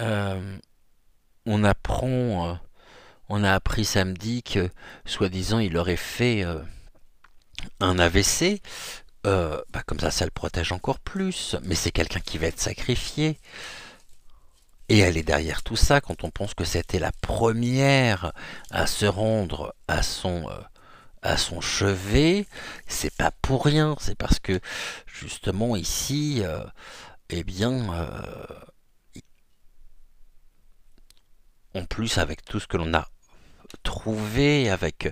Euh, on apprend, on a appris samedi que, soi-disant, il aurait fait un AVC. Comme ça le protège encore plus. Mais c'est quelqu'un qui va être sacrifié. Et elle est derrière tout ça quand on pense que c'était la première à se rendre à son chevet. C'est pas pour rien. C'est parce que justement ici, eh bien, en plus avec tout ce que l'on a trouvé, avec,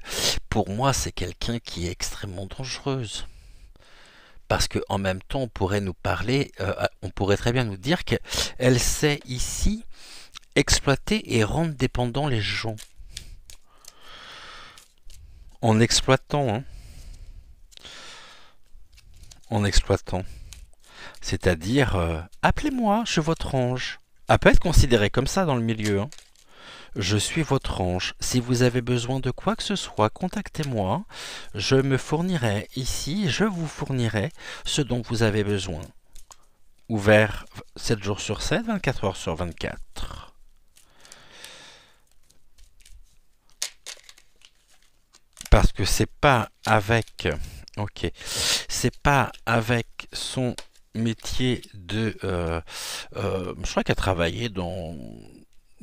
pour moi, c'est quelqu'un qui est extrêmement dangereuse. Parce qu'en même temps, on pourrait nous parler, on pourrait très bien nous dire qu'elle sait ici exploiter et rendre dépendants les gens. En exploitant, hein. En exploitant. C'est-à-dire, appelez-moi, je suis votre ange. Elle peut être considérée comme ça dans le milieu, hein. Je suis votre ange. Si vous avez besoin de quoi que ce soit, contactez-moi. Je me fournirai ici, je vous fournirai ce dont vous avez besoin. Ouvert 7 jours sur 7, 24 heures sur 24. Parce que c'est pas avec... Ok. C'est pas avec son métier de... je crois qu'elle travaillait dans...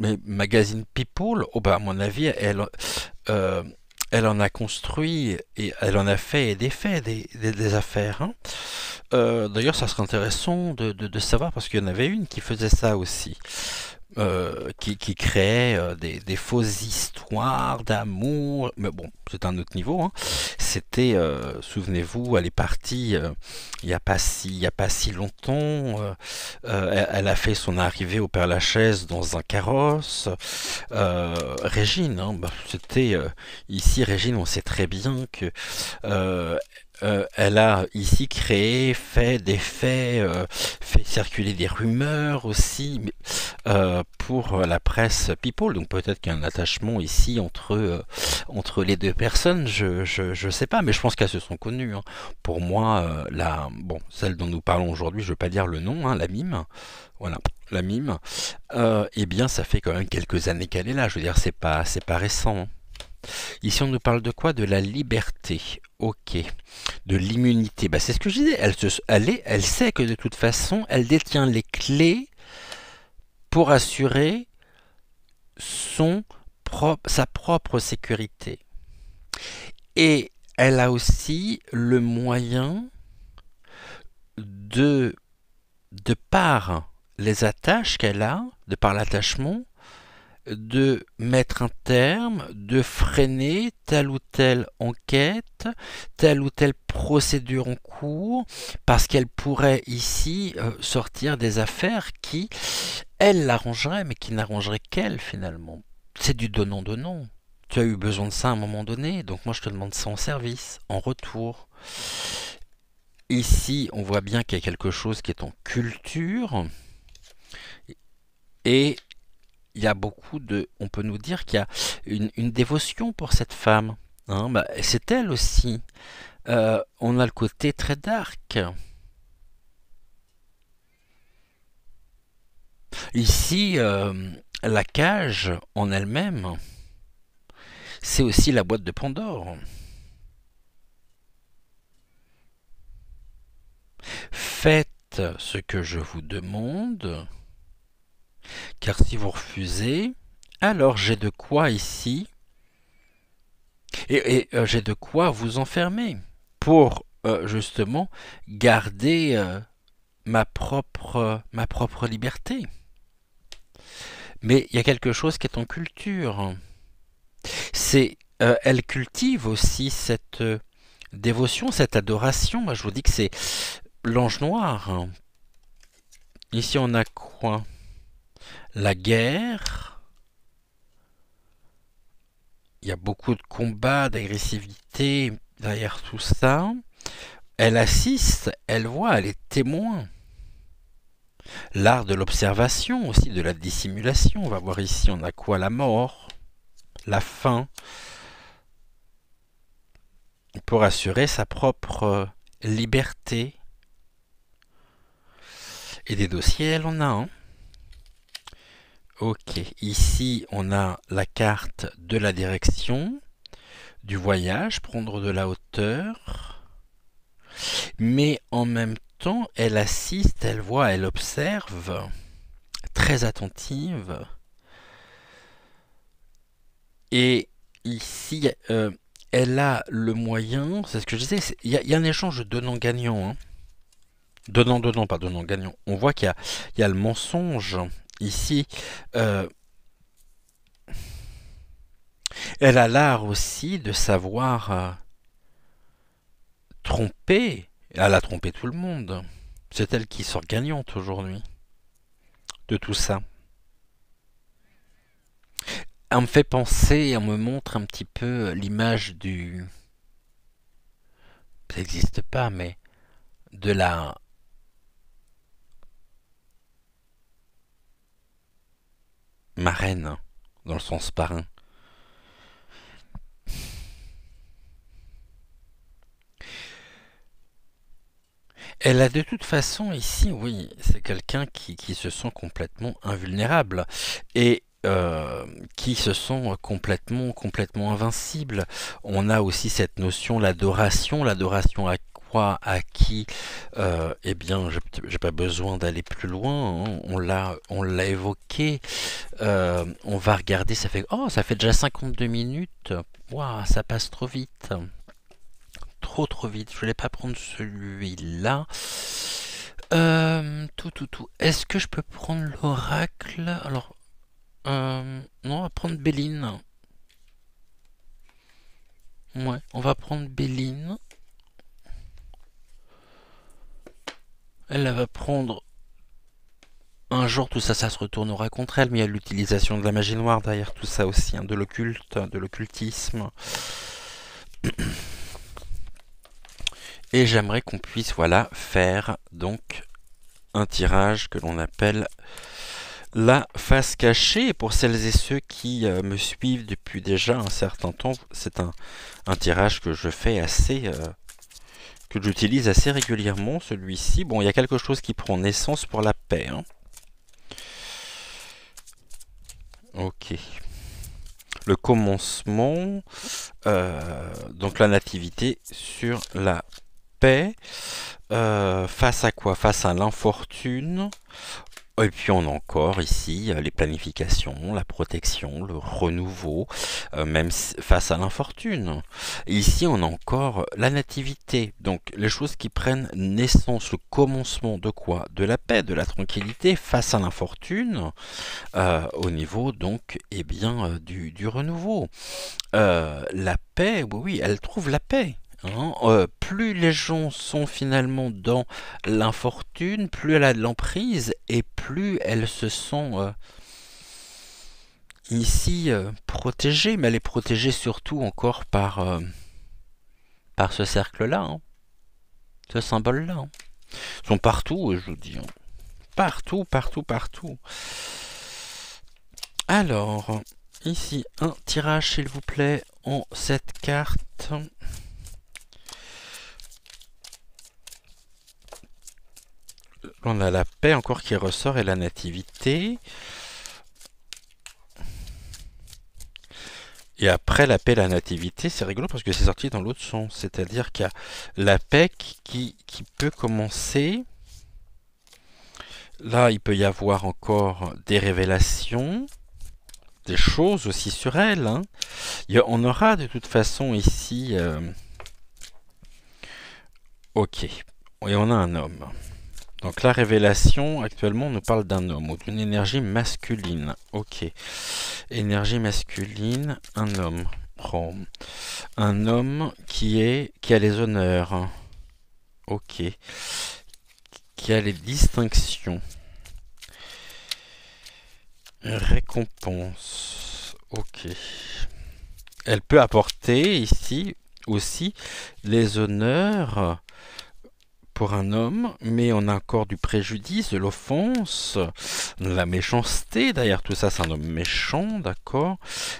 Mais magazine People, oh bah à mon avis, euh, elle en a construit et elle en a fait et défait des affaires, hein. D'ailleurs, ça serait intéressant de savoir parce qu'il y en avait une qui faisait ça aussi. Qui créait des fausses histoires d'amour, mais bon, c'est un autre niveau, hein. C'était, souvenez-vous, elle est partie il y a pas si longtemps. Elle a fait son arrivée au Père-Lachaise dans un carrosse. Régine, hein, c'était ici Régine, on sait très bien que elle a ici créé, fait des faits, fait circuler des rumeurs aussi pour la presse People. Donc peut-être qu'il y a un attachement ici entre les deux personnes. Je sais pas, mais je pense qu'elles se sont connues, hein. Pour moi, celle dont nous parlons aujourd'hui, je ne veux pas dire le nom, hein, la mime. Voilà, la mime. Eh bien, ça fait quand même quelques années qu'elle est là. Je veux dire, c'est pas récent, hein. Ici, on nous parle de quoi? De la liberté. Ok. De l'immunité. C'est ce que je disais. Elle sait que de toute façon, elle détient les clés pour assurer sa propre sécurité. Et elle a aussi le moyen de par les attaches qu'elle a, de par l'attachement, de mettre un terme, de freiner telle ou telle enquête, telle ou telle procédure en cours, parce qu'elle pourrait ici sortir des affaires qui, elle, l'arrangeraient, mais qui n'arrangeraient qu'elle finalement. C'est du donnant-donnant. Tu as eu besoin de ça à un moment donné, donc moi je te demande ça en service, en retour. Ici, on voit bien qu'il y a quelque chose qui est en culture, et il y a beaucoup on peut nous dire qu'il y a une dévotion pour cette femme, hein. C'est elle aussi. On a le côté très dark. Ici, la cage en elle-même, c'est aussi la boîte de Pandore. Faites ce que je vous demande, car si vous refusez, alors j'ai de quoi ici, et j'ai de quoi vous enfermer, pour justement garder ma propre liberté. Mais il y a quelque chose qui est en culture. Elle cultive aussi cette dévotion, cette adoration. Moi, je vous dis que c'est l'ange noir. Ici, on a quoi? La guerre. Il y a beaucoup de combats, d'agressivité derrière tout ça. Elle assiste, elle voit, elle est témoin. L'art de l'observation aussi, de la dissimulation. On va voir ici, on a quoi? La mort, la faim, pour assurer sa propre liberté. Et des dossiers, elle en a un. Ok, ici on a la carte de la direction, du voyage, prendre de la hauteur. Mais en même temps, elle assiste, elle voit, elle observe, très attentive. Et ici, elle a le moyen, c'est ce que je disais, il y a un échange donnant-gagnant. Hein. Donnant-donnant, pas donnant-gagnant. On voit qu'il y a le mensonge. Ici, elle a l'art aussi de savoir tromper. Elle a trompé tout le monde. C'est elle qui sort gagnante aujourd'hui de tout ça. Elle me fait penser, elle me montre un petit peu l'image du... Ça n'existe pas, mais de la marraine, dans le sens parrain. Elle a de toute façon ici, oui, c'est quelqu'un qui se sent complètement invulnérable et qui se sent complètement invincible. On a aussi cette notion, l'adoration à quoi, à qui, eh bien, j'ai pas besoin d'aller plus loin, hein. On l'a évoqué. On va regarder, ça fait déjà 52 minutes. Waouh, ça passe trop vite. Trop vite. Je voulais pas prendre celui-là. Tout. Est-ce que je peux prendre l'oracle? Alors, non, on va prendre Béline. Ouais, on va prendre Béline. Elle va prendre un jour, tout ça, ça se retournera contre elle, mais il y a l'utilisation de la magie noire derrière tout ça aussi, hein, de l'occulte, de l'occultisme. Et j'aimerais qu'on puisse, voilà, faire donc un tirage que l'on appelle la face cachée. Pour celles et ceux qui me suivent depuis déjà un certain temps, c'est un tirage que je fais assez... que j'utilise assez régulièrement, celui-ci. Bon, il y a quelque chose qui prend naissance pour la paix. Hein. Ok. Le commencement, donc la nativité sur la paix. Face à quoi? Face à l'infortune. Et puis on a encore ici les planifications, la protection, le renouveau, même face à l'infortune. Ici on a encore la nativité, donc les choses qui prennent naissance, le commencement de quoi? De la paix, de la tranquillité face à l'infortune, au niveau donc eh bien, du renouveau. La paix, oui, elle trouve la paix. Hein, plus les gens sont finalement dans l'infortune, plus elle a de l'emprise et plus elles se sont ici protégées, mais elle est protégée surtout encore par ce cercle-là, hein, ce symbole-là. Hein. Ils sont partout, je vous dis. Hein. Partout. Alors, ici, un tirage s'il vous plaît en cette carte. On a la paix encore qui ressort et la nativité. Et après la paix, la nativité, c'est rigolo parce que c'est sorti dans l'autre sens. C'est-à-dire qu'il y a la paix qui peut commencer. Là, il peut y avoir encore des révélations, des choses aussi sur elle. Hein. On aura de toute façon ici... ok. Et on a un homme. Donc la révélation, actuellement, on nous parle d'un homme ou d'une énergie masculine. Ok. Énergie masculine, un homme. Oh. Un homme qui a les honneurs. Ok. Qui a les distinctions. Récompense. Ok. Elle peut apporter ici aussi les honneurs pour un homme, mais on a encore du préjudice, de l'offense, de la méchanceté. Derrière tout ça, c'est un homme méchant, d'accord.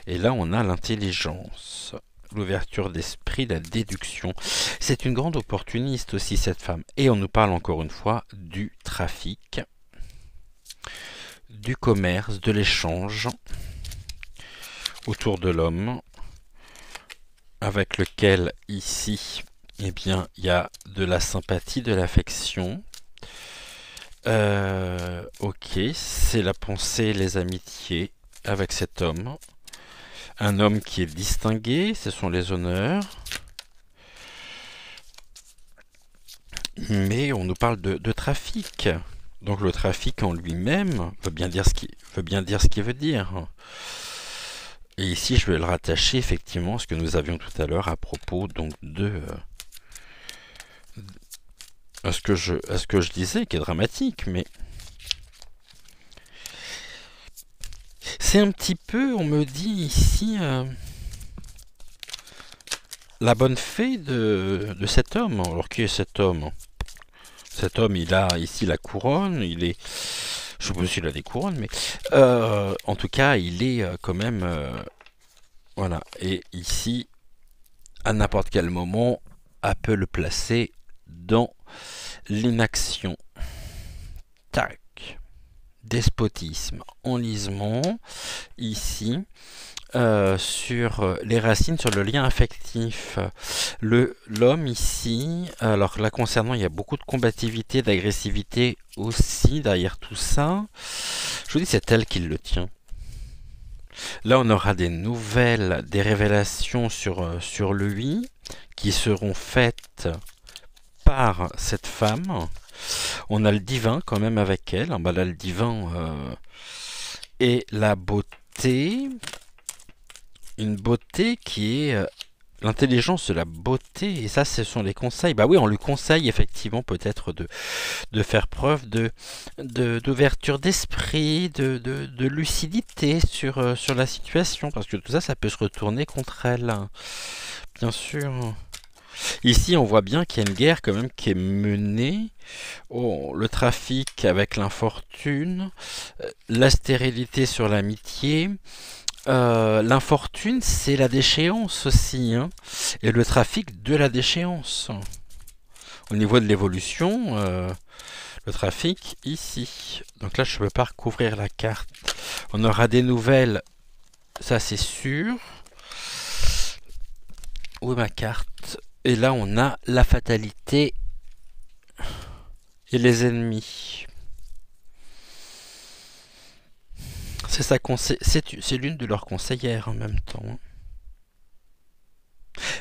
Et là, on a l'intelligence, l'ouverture d'esprit, la déduction. C'est une grande opportuniste aussi, cette femme. Et on nous parle encore une fois du trafic, du commerce, de l'échange autour de l'homme, avec lequel ici, eh bien, il y a de la sympathie, de l'affection. Ok, c'est la pensée, les amitiés avec cet homme. Un homme qui est distingué, ce sont les honneurs. Mais on nous parle de trafic. Donc le trafic en lui-même veut bien dire ce qu'il veut dire. Et ici, je vais le rattacher effectivement à ce que nous avions tout à l'heure à propos donc à ce que je disais, qui est dramatique, mais c'est un petit peu, on me dit ici, la bonne fée de cet homme. Alors qui est cet homme? Cet homme, il a ici la couronne, il est... Je sais pas s'il a des couronnes, mais en tout cas, il est quand même... voilà, et ici, à n'importe quel moment, elle peut le placer dans l'inaction. Tac. Despotisme, enlisement, ici, sur les racines, sur le lien affectif. L'homme ici, alors là concernant, il y a beaucoup de combativité, d'agressivité aussi derrière tout ça. Je vous dis, c'est elle qui le tient. Là, on aura des nouvelles, des révélations sur lui qui seront faites par cette femme. On a le divin quand même avec elle. Bah là, le divin et la beauté. Une beauté qui est l'intelligence de la beauté. Et ça, ce sont les conseils. Bah oui, on lui conseille effectivement peut-être de faire preuve d'ouverture d'esprit, de lucidité sur la situation. Parce que tout ça, ça peut se retourner contre elle. Bien sûr. Ici, on voit bien qu'il y a une guerre quand même qui est menée. Oh, le trafic avec l'infortune, la stérilité sur l'amitié. L'infortune, c'est la déchéance aussi, hein, et le trafic de la déchéance. Au niveau de l'évolution, le trafic ici. Donc là, je ne peux pas recouvrir la carte. On aura des nouvelles, ça c'est sûr. Où est ma carte? Et là, on a la fatalité et les ennemis. C'est l'une de leurs conseillères en même temps.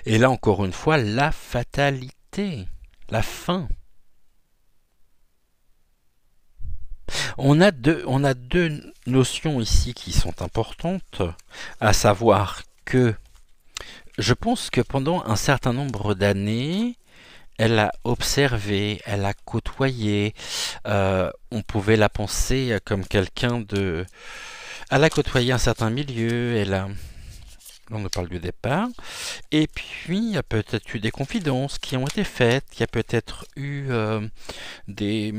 Et là, encore une fois, la fatalité, la fin. On a deux notions ici qui sont importantes, à savoir que je pense que pendant un certain nombre d'années, elle a observé, elle a côtoyé, on pouvait la penser comme quelqu'un de... Elle a côtoyé un certain milieu, on nous parle du départ, et puis il y a peut-être eu des confidences qui ont été faites, il y a peut-être eu des...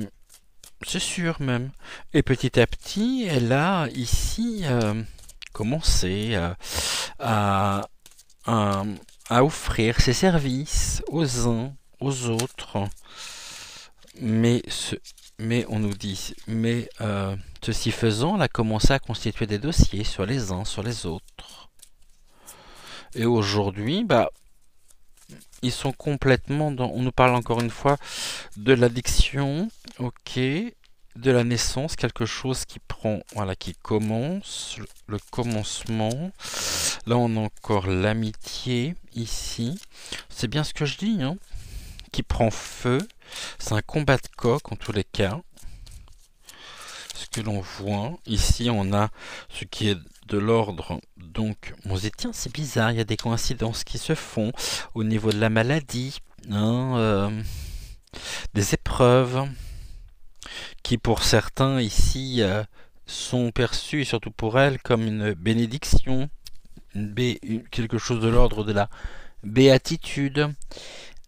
C'est sûr même. Et petit à petit, elle a ici commencé à, à offrir ses services aux uns, aux autres. Mais on nous dit, ceci faisant, elle a commencé à constituer des dossiers sur les uns, sur les autres. Et aujourd'hui, bah, ils sont complètement dans... On nous parle encore une fois de l'addiction, ok, de la naissance, quelque chose qui prend, voilà, qui commence, le commencement. Là, on a encore l'amitié, ici. C'est bien ce que je dis, hein, qui prend feu. C'est un combat de coq, en tous les cas. Ce que l'on voit, ici, on a ce qui est de l'ordre, donc, on se dit, tiens, c'est bizarre, il y a des coïncidences qui se font au niveau de la maladie, hein, des épreuves, qui pour certains ici sont perçues, et surtout pour elles, comme une bénédiction, quelque chose de l'ordre de la béatitude.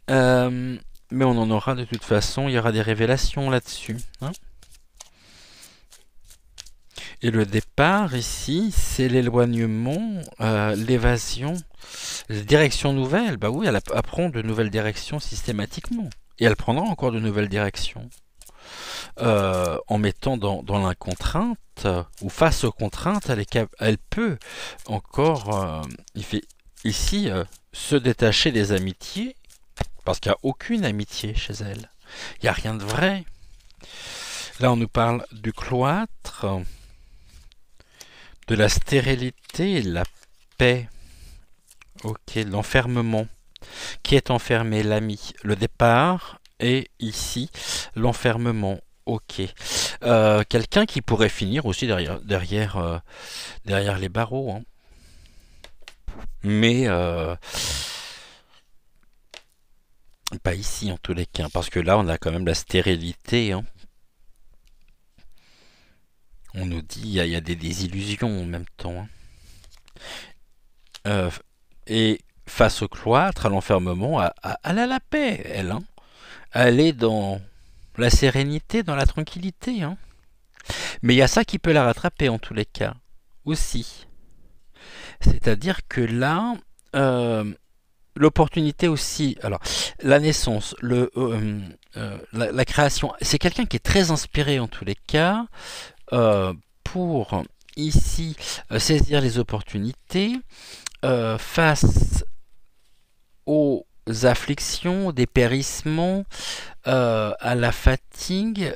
Mais on en aura de toute façon, il y aura des révélations là-dessus, hein. Et le départ ici, c'est l'éloignement, l'évasion, les directions nouvelles. Bah oui, elle apprend de nouvelles directions systématiquement. Et elle prendra encore de nouvelles directions. En mettant dans la contrainte, ou face aux contraintes, elle peut encore, ici, se détacher des amitiés, parce qu'il n'y a aucune amitié chez elle. Il n'y a rien de vrai. Là, on nous parle du cloître, de la stérilité, la paix, ok, l'enfermement. Qui est enfermé? L'ami. Le départ, et ici, l'enfermement. Ok. Quelqu'un qui pourrait finir aussi derrière les barreaux, hein. Mais pas ici en tous les cas, parce que là on a quand même la stérilité, hein. On nous dit il y a des désillusions en même temps, hein. Et face au cloître, à l'enfermement, elle a la paix, elle, hein. Elle est dans la sérénité, dans la tranquillité, hein. Mais il y a ça qui peut la rattraper en tous les cas, aussi. C'est-à-dire que là, l'opportunité aussi, alors la naissance, la création, c'est quelqu'un qui est très inspiré en tous les cas, pour ici saisir les opportunités face aux afflictions, au dépérissement, à la fatigue,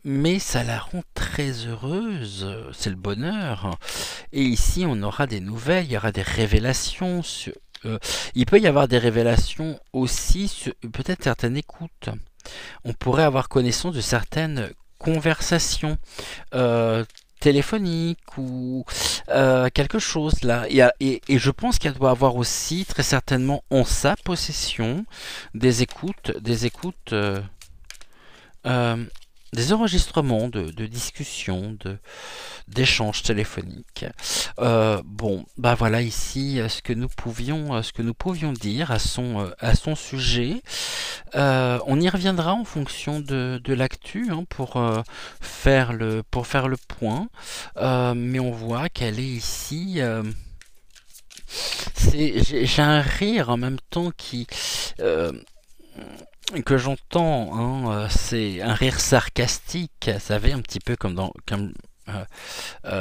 mais ça la rend très heureuse, c'est le bonheur. Et ici, on aura des nouvelles, il y aura des révélations. Il peut y avoir des révélations aussi sur peut-être certaines écoutes. On pourrait avoir connaissance de certaines conversations téléphoniques ou quelque chose là. Et je pense qu'elle doit avoir aussi très certainement en sa possession des écoutes, des enregistrements de discussions, d'échanges téléphoniques. Bon, bah voilà ici ce que nous pouvions dire à son sujet. On y reviendra en fonction de l'actu, hein, pour faire le point. Mais on voit qu'elle est ici. J'ai un rire en même temps que j'entends, hein, c'est un rire sarcastique, vous savez, un petit peu comme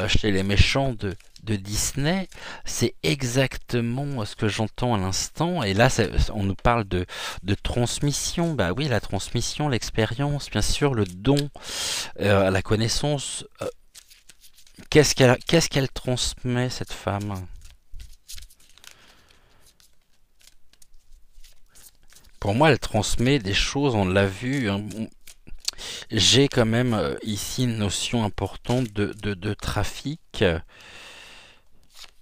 chez les méchants de Disney. C'est exactement ce que j'entends à l'instant. Et là, on nous parle de transmission. Bah oui, la transmission, l'expérience, bien sûr, le don, la connaissance. Qu'est-ce qu'elle transmet, cette femme? Pour moi, elle transmet des choses, on l'a vu, hein. J'ai quand même ici une notion importante de trafic,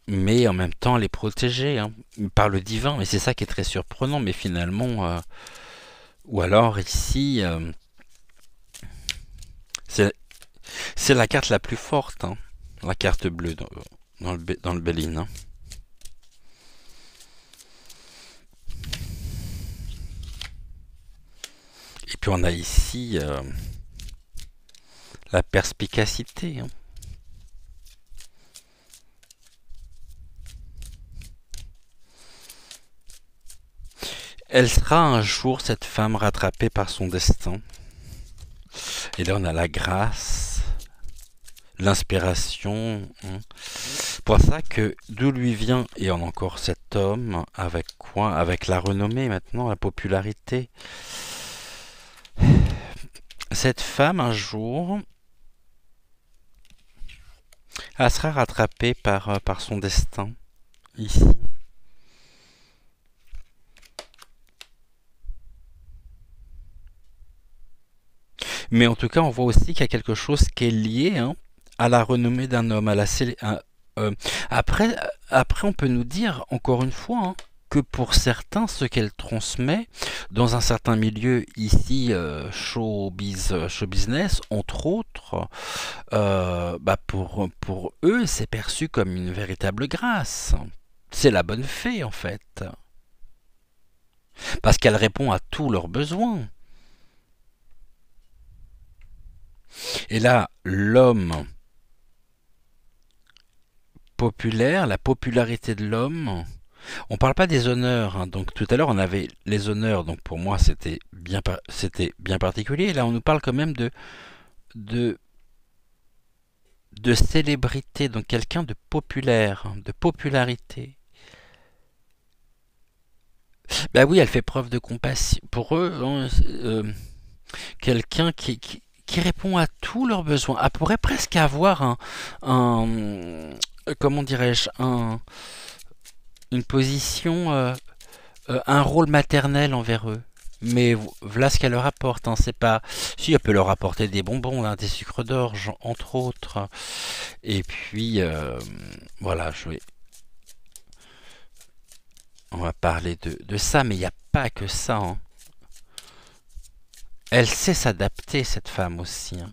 mais en même temps, elle est protégée, hein, par le divin. Mais c'est ça qui est très surprenant. Mais finalement, ou alors ici, c'est la carte la plus forte, hein, la carte bleue dans le Béline, hein. Et puis on a ici la perspicacité, hein. Elle sera un jour, cette femme, rattrapée par son destin. Et là on a la grâce, l'inspiration. Hein. Pour ça que d'où lui vient, et en encore cet homme, avec quoi? Avec la renommée maintenant, la popularité. Cette femme, un jour, elle sera rattrapée par son destin, ici. Mais en tout cas, on voit aussi qu'il y a quelque chose qui est lié hein, à la renommée d'un homme, euh, après, après, on peut nous dire, encore une fois, hein, que pour certains, ce qu'elle transmet, dans un certain milieu ici, show business, entre autres, pour eux, c'est perçu comme une véritable grâce. C'est la bonne fée, en fait. Parce qu'elle répond à tous leurs besoins. Et là, l'homme populaire, la popularité de l'homme, on parle pas des honneurs. Hein. Donc tout à l'heure, on avait les honneurs. Donc pour moi, c'était bien particulier. Et là, on nous parle quand même de, de célébrité. Donc quelqu'un de populaire, hein, de popularité. Ben oui, elle fait preuve de compassion. Pour eux, hein, quelqu'un qui répond à tous leurs besoins. Elle pourrait presque avoir comment dirais-je, une position, un rôle maternel envers eux. Mais voilà ce qu'elle leur apporte. Hein. C'est pas. Si, elle peut leur apporter des bonbons, hein, des sucres d'orge, entre autres. Et puis, voilà, on va parler de ça, mais il n'y a pas que ça. Hein. Elle sait s'adapter, cette femme aussi, hein,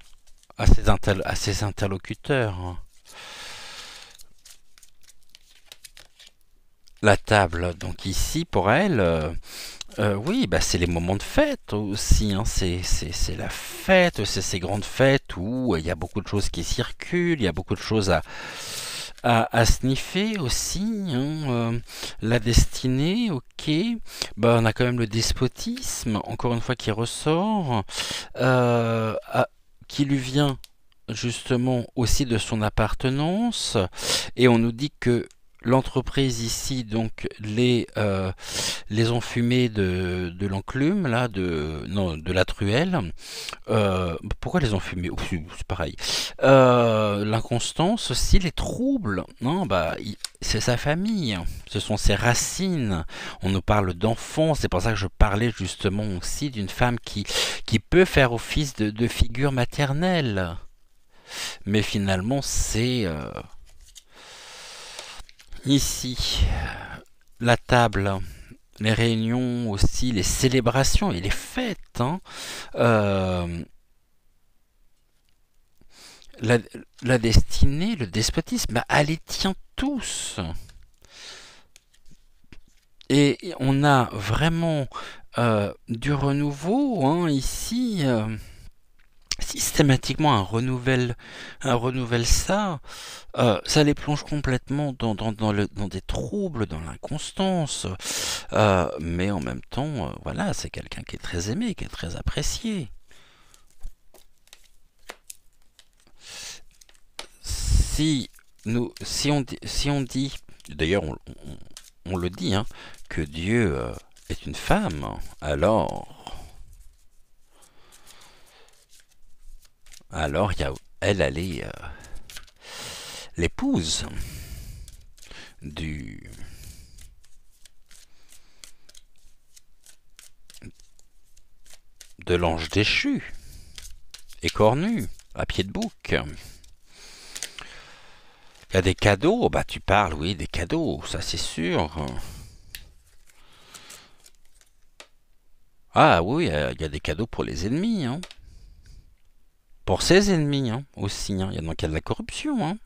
à ses interlocuteurs. Hein. La table, donc ici, pour elle, oui, bah, c'est les moments de fête aussi. Hein. C'est la fête, c'est ces grandes fêtes où il y a beaucoup de choses qui circulent, il y a beaucoup de choses à sniffer aussi. Hein. La destinée, ok. Bah, on a quand même le despotisme, encore une fois, qui ressort, qui lui vient justement aussi de son appartenance. Et on nous dit que l'entreprise ici, donc les enfumés de l'enclume, là, non, de la truelle. Pourquoi les enfumés? Oh, c'est pareil. L'inconstance aussi, les troubles. Non, bah, c'est sa famille, ce sont ses racines. On nous parle d'enfance, c'est pour ça que je parlais justement aussi d'une femme qui peut faire office de figure maternelle. Mais finalement, c'est ici la table, les réunions aussi, les célébrations et les fêtes. Hein. Euh, la, la destinée, le despotisme, bah, elle les tient tous. Et on a vraiment du renouveau hein, ici. Systématiquement un renouvelle ça, ça les plonge complètement dans des troubles, dans l'inconstance. Mais en même temps, voilà, c'est quelqu'un qui est très aimé, qui est très apprécié. Si on dit, d'ailleurs on le dit, hein, que Dieu est une femme, alors elle est l'épouse du de l'ange déchu, écornu, à pied de bouc. Il y a des cadeaux, bah tu parles, oui, des cadeaux, ça c'est sûr. Ah oui, il y a des cadeaux pour les ennemis, hein. Pour ses ennemis, hein, aussi. Hein. Donc il y a de la corruption, hein.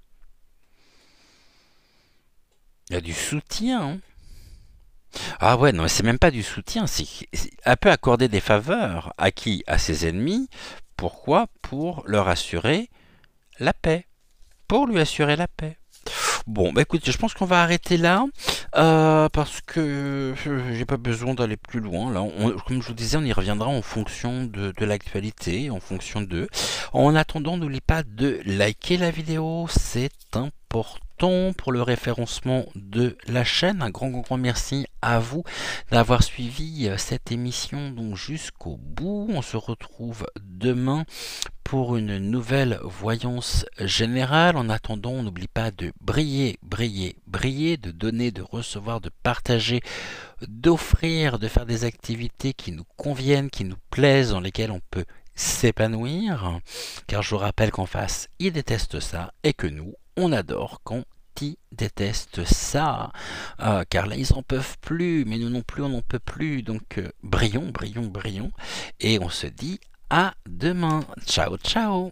Il y a du soutien. Hein. Ah ouais, non, mais c'est même pas du soutien. Elle peut accorder des faveurs à qui? À ses ennemis. Pourquoi? Pour leur assurer la paix. Pour lui assurer la paix. Bon, bah écoute, je pense qu'on va arrêter là. Parce que j'ai pas besoin d'aller plus loin. Là, comme je vous disais, on y reviendra en fonction de l'actualité, en fonction de. En attendant, n'oublie pas de liker la vidéo, c'est important pour le référencement de la chaîne. Un grand merci à vous d'avoir suivi cette émission donc jusqu'au bout. On se retrouve demain pour une nouvelle voyance générale. En attendant, on n'oublie pas de briller, briller, briller, de donner, de recevoir, de partager, d'offrir, de faire des activités qui nous conviennent, qui nous plaisent, dans lesquelles on peut s'épanouir. Car je vous rappelle qu'en face, ils détestent ça et que nous, on adore quand ils détestent ça. Car là, ils en peuvent plus, mais nous non plus, on n'en peut plus. Donc, brillons, brillons, brillons. Et on se dit à demain. Ciao, ciao.